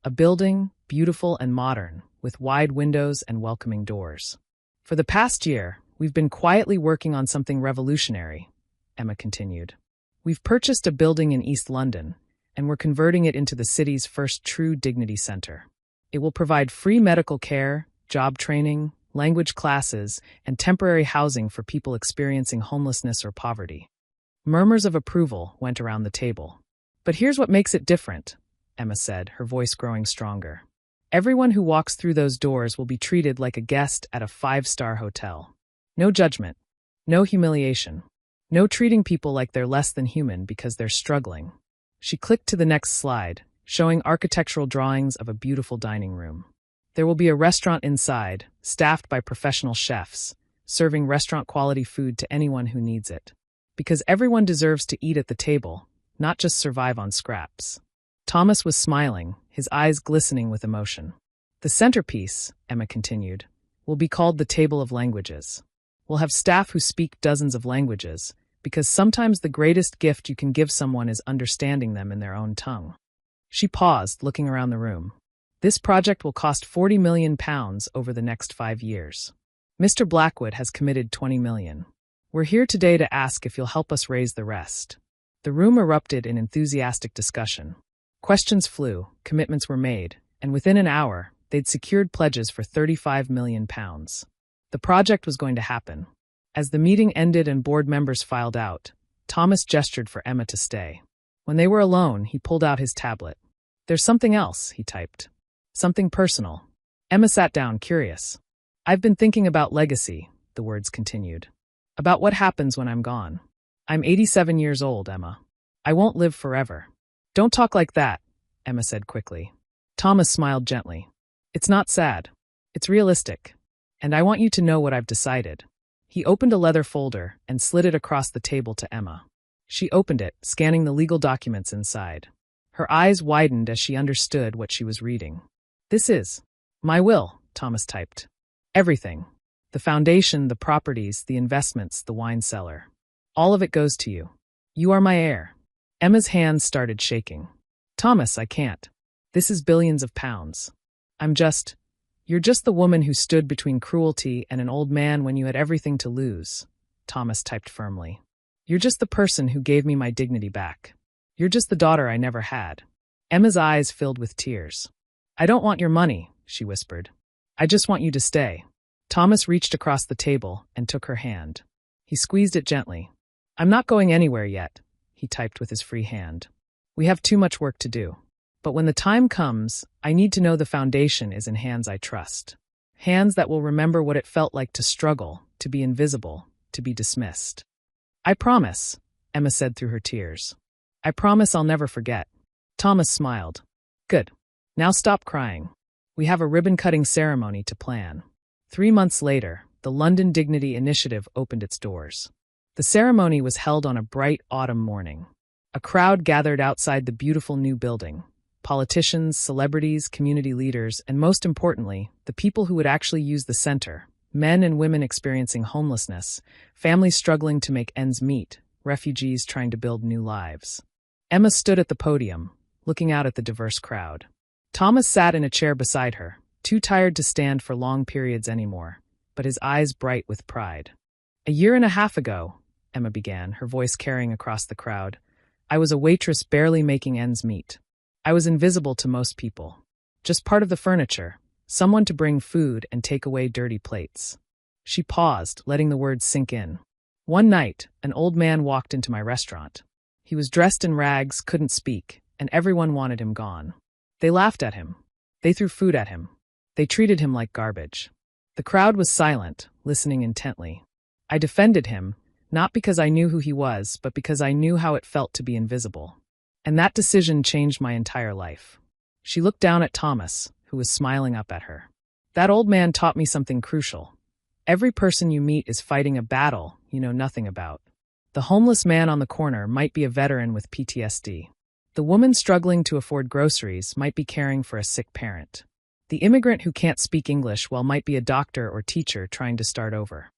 S1: A building, beautiful and modern, with wide windows and welcoming doors. "For the past year, we've been quietly working on something revolutionary," Emma continued. "We've purchased a building in East London, and we're converting it into the city's first true dignity center. It will provide free medical care, job training, language classes, and temporary housing for people experiencing homelessness or poverty." Murmurs of approval went around the table. "But here's what makes it different," Emma said, her voice growing stronger. "Everyone who walks through those doors will be treated like a guest at a 5-star hotel. No judgment, no humiliation, no treating people like they're less than human because they're struggling." She clicked to the next slide, showing architectural drawings of a beautiful dining room. There will be a restaurant inside, staffed by professional chefs, serving restaurant-quality food to anyone who needs it. Because everyone deserves to eat at the table, not just survive on scraps. Thomas was smiling, his eyes glistening with emotion. "The centerpiece," Emma continued, "will be called the Table of Languages. We'll have staff who speak dozens of languages, because sometimes the greatest gift you can give someone is understanding them in their own tongue." She paused, looking around the room. "This project will cost £40 million over the next 5 years. Mr. Blackwood has committed $20 million. We're here today to ask if you'll help us raise the rest." The room erupted in enthusiastic discussion. Questions flew, commitments were made, and within an hour, they'd secured pledges for £35 million. The project was going to happen. As the meeting ended and board members filed out, Thomas gestured for Emma to stay. When they were alone, he pulled out his tablet. "There's something else," he typed. "Something personal." Emma sat down, curious. "I've been thinking about legacy," the words continued. "About what happens when I'm gone. I'm 87 years old, Emma. I won't live forever." "Don't talk like that," Emma said quickly. Thomas smiled gently. "It's not sad. It's realistic. And I want you to know what I've decided." He opened a leather folder and slid it across the table to Emma. She opened it, scanning the legal documents inside. Her eyes widened as she understood what she was reading. "This is my will," Thomas typed. "Everything. The foundation, the properties, the investments, the wine cellar. All of it goes to you. You are my heir. Emma's hands started shaking. Thomas, I can't. This is billions of pounds. You're just the woman who stood between cruelty and an old man when you had everything to lose, Thomas typed firmly. You're just the person who gave me my dignity back. You're just the daughter I never had. Emma's eyes filled with tears. I don't want your money, she whispered. I just want you to stay. Thomas reached across the table and took her hand. He squeezed it gently. I'm not going anywhere yet, he typed with his free hand. We have too much work to do. But when the time comes, I need to know the foundation is in hands I trust. Hands that will remember what it felt like to struggle, to be invisible, to be dismissed. I promise, Emma said through her tears. I promise I'll never forget. Thomas smiled. Good. Now stop crying. We have a ribbon-cutting ceremony to plan. 3 months later, the London Dignity Initiative opened its doors. The ceremony was held on a bright autumn morning. A crowd gathered outside the beautiful new building. Politicians, celebrities, community leaders, and most importantly, the people who would actually use the center. Men and women experiencing homelessness, families struggling to make ends meet, refugees trying to build new lives. Emma stood at the podium, looking out at the diverse crowd. Thomas sat in a chair beside her, too tired to stand for long periods anymore, but his eyes bright with pride. A year and a half ago, Emma began, her voice carrying across the crowd, I was a waitress barely making ends meet. I was invisible to most people. Just part of the furniture, someone to bring food and take away dirty plates. She paused, letting the words sink in. One night, an old man walked into my restaurant. He was dressed in rags, couldn't speak, and everyone wanted him gone. They laughed at him. They threw food at him. They treated him like garbage. The crowd was silent, listening intently. I defended him, not because I knew who he was, but because I knew how it felt to be invisible. And that decision changed my entire life. She looked down at Thomas, who was smiling up at her. That old man taught me something crucial. Every person you meet is fighting a battle you know nothing about. The homeless man on the corner might be a veteran with PTSD. The woman struggling to afford groceries might be caring for a sick parent. The immigrant who can't speak English might be a doctor or teacher trying to start over.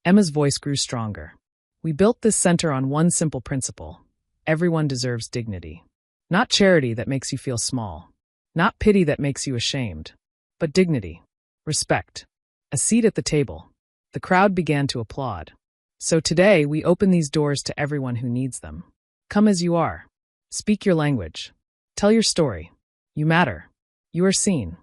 S1: Emma's voice grew stronger. We built this center on one simple principle. Everyone deserves dignity. Not charity that makes you feel small. Not pity that makes you ashamed. But dignity. Respect. A seat at the table. The crowd began to applaud. So today, we open these doors to everyone who needs them. Come as you are. Speak your language. Tell your story. You matter. You are seen.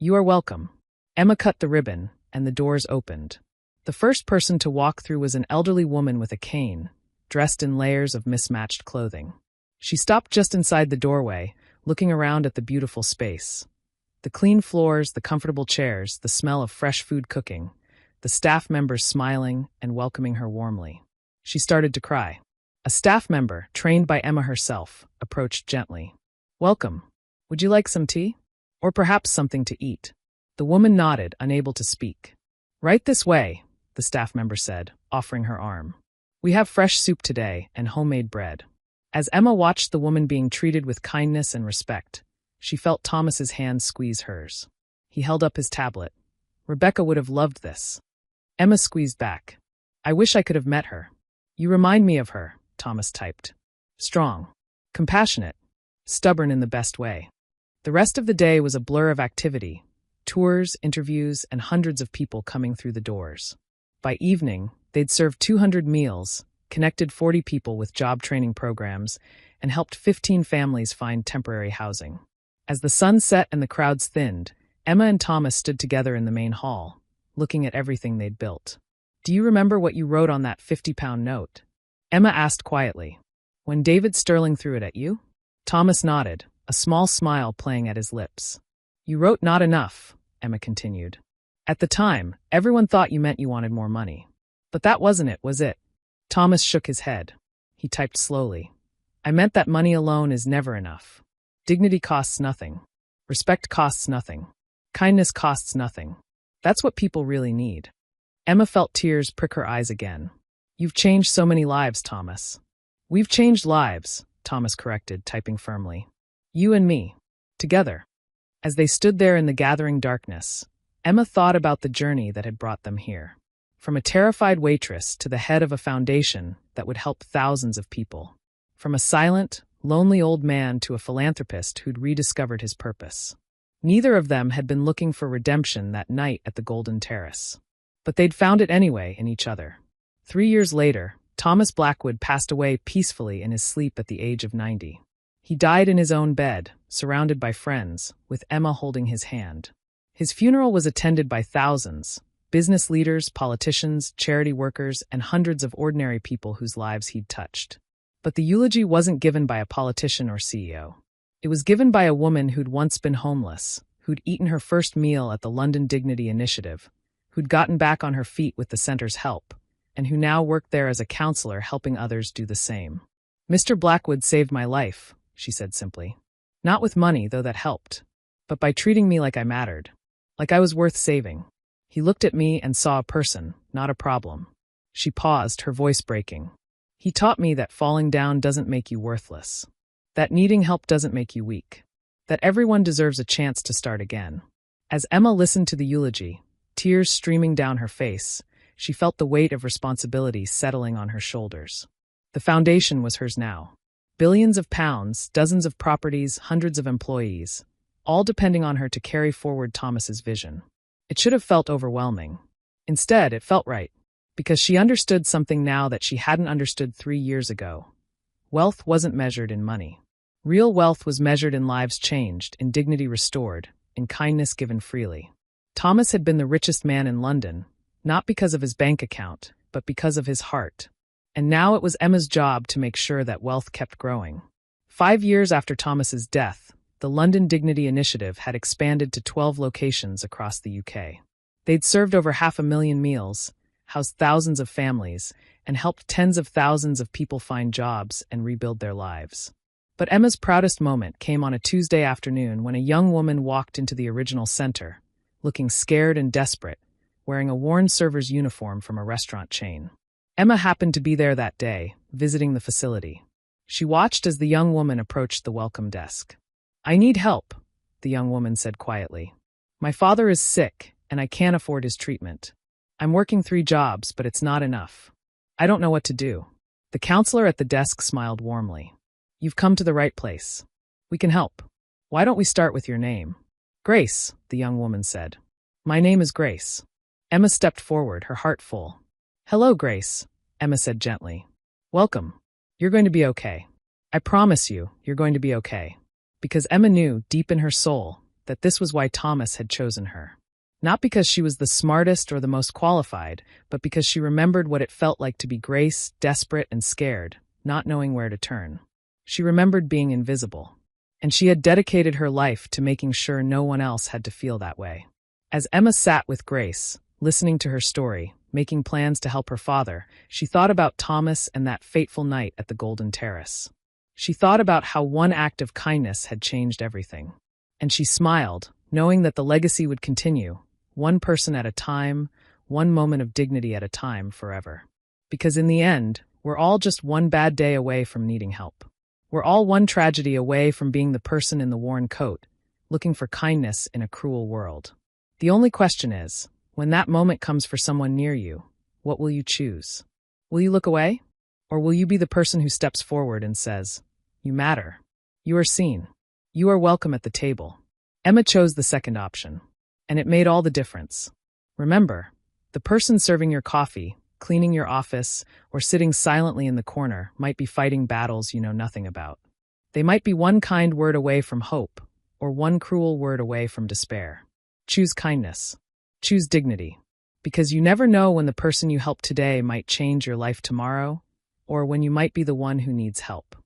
S1: You are welcome. Emma cut the ribbon, and the doors opened. The first person to walk through was an elderly woman with a cane, dressed in layers of mismatched clothing. She stopped just inside the doorway, looking around at the beautiful space. The clean floors, the comfortable chairs, the smell of fresh food cooking, the staff members smiling and welcoming her warmly. She started to cry. A staff member, trained by Emma herself, approached gently. Welcome. Would you like some tea? Or perhaps something to eat? The woman nodded, unable to speak. Right this way, the staff member said, offering her arm. We have fresh soup today and homemade bread. As Emma watched the woman being treated with kindness and respect, she felt Thomas's hand squeeze hers. He held up his tablet. Rebecca would have loved this. Emma squeezed back. I wish I could have met her. You remind me of her, Thomas typed. Strong. Compassionate. Stubborn in the best way. The rest of the day was a blur of activity. Tours, interviews, and hundreds of people coming through the doors. By evening, they'd served 200 meals, connected 40 people with job training programs, and helped 15 families find temporary housing. As the sun set and the crowds thinned, Emma and Thomas stood together in the main hall, looking at everything they'd built. Do you remember what you wrote on that 50-pound note? Emma asked quietly. When David Sterling threw it at you? Thomas nodded, a small smile playing at his lips. You wrote not enough, Emma continued. At the time, everyone thought you meant you wanted more money. But that wasn't it, was it? Thomas shook his head. He typed slowly. I meant that money alone is never enough. Dignity costs nothing. Respect costs nothing. Kindness costs nothing. That's what people really need. Emma felt tears prick her eyes again. You've changed so many lives, Thomas. We've changed lives, Thomas corrected, typing firmly. You and me. Together. As they stood there in the gathering darkness, Emma thought about the journey that had brought them here. From a terrified waitress to the head of a foundation that would help thousands of people. From a silent, lonely old man to a philanthropist who'd rediscovered his purpose. Neither of them had been looking for redemption that night at the Golden Terrace. But they'd found it anyway in each other. 3 years later, Thomas Blackwood passed away peacefully in his sleep at the age of 90. He died in his own bed, surrounded by friends, with Emma holding his hand. His funeral was attended by thousands, business leaders, politicians, charity workers, and hundreds of ordinary people whose lives he'd touched. But the eulogy wasn't given by a politician or CEO. It was given by a woman who'd once been homeless, who'd eaten her first meal at the London Dignity Initiative, who'd gotten back on her feet with the center's help, and who now worked there as a counselor helping others do the same. "Mr. Blackwood saved my life," she said simply. "Not with money, though that helped, but by treating me like I mattered, like I was worth saving." He looked at me and saw a person, not a problem. She paused, her voice breaking. "He taught me that falling down doesn't make you worthless, that needing help doesn't make you weak, that everyone deserves a chance to start again." As Emma listened to the eulogy, tears streaming down her face, she felt the weight of responsibility settling on her shoulders. The foundation was hers now. Billions of pounds, dozens of properties, hundreds of employees, all depending on her to carry forward Thomas's vision. It should have felt overwhelming. Instead, it felt right, because she understood something now that she hadn't understood 3 years ago. Wealth wasn't measured in money. Real wealth was measured in lives changed, in dignity restored, in kindness given freely. Thomas had been the richest man in London, not because of his bank account, but because of his heart. And now it was Emma's job to make sure that wealth kept growing. 5 years after Thomas's death, the London Dignity Initiative had expanded to 12 locations across the UK. They'd served over 500,000 meals, housed thousands of families, and helped tens of thousands of people find jobs and rebuild their lives. But Emma's proudest moment came on a Tuesday afternoon when a young woman walked into the original center, looking scared and desperate, wearing a worn server's uniform from a restaurant chain. Emma happened to be there that day, visiting the facility. She watched as the young woman approached the welcome desk. "I need help," the young woman said quietly. "My father is sick, and I can't afford his treatment. I'm working 3 jobs, but it's not enough. I don't know what to do." The counselor at the desk smiled warmly. "You've come to the right place. We can help. Why don't we start with your name?" "Grace," the young woman said. "My name is Grace." Emma stepped forward, her heart full. "Hello, Grace," Emma said gently. "Welcome. You're going to be okay. I promise you, you're going to be okay." Because Emma knew, deep in her soul, that this was why Thomas had chosen her. Not because she was the smartest or the most qualified, but because she remembered what it felt like to be Grace, desperate and scared, not knowing where to turn. She remembered being invisible. And she had dedicated her life to making sure no one else had to feel that way. As Emma sat with Grace, listening to her story, making plans to help her father, she thought about Thomas and that fateful night at the Golden Terrace. She thought about how one act of kindness had changed everything. And she smiled, knowing that the legacy would continue, one person at a time, one moment of dignity at a time, forever. Because in the end, we're all just one bad day away from needing help. We're all one tragedy away from being the person in the worn coat, looking for kindness in a cruel world. The only question is, when that moment comes for someone near you, what will you choose? Will you look away? Or will you be the person who steps forward and says, "You matter. You are seen. You are welcome at the table"? Emma chose the second option, and it made all the difference. Remember, the person serving your coffee, cleaning your office, or sitting silently in the corner might be fighting battles you know nothing about. They might be one kind word away from hope, or one cruel word away from despair. Choose kindness. Choose dignity. Because you never know when the person you help today might change your life tomorrow, or when you might be the one who needs help.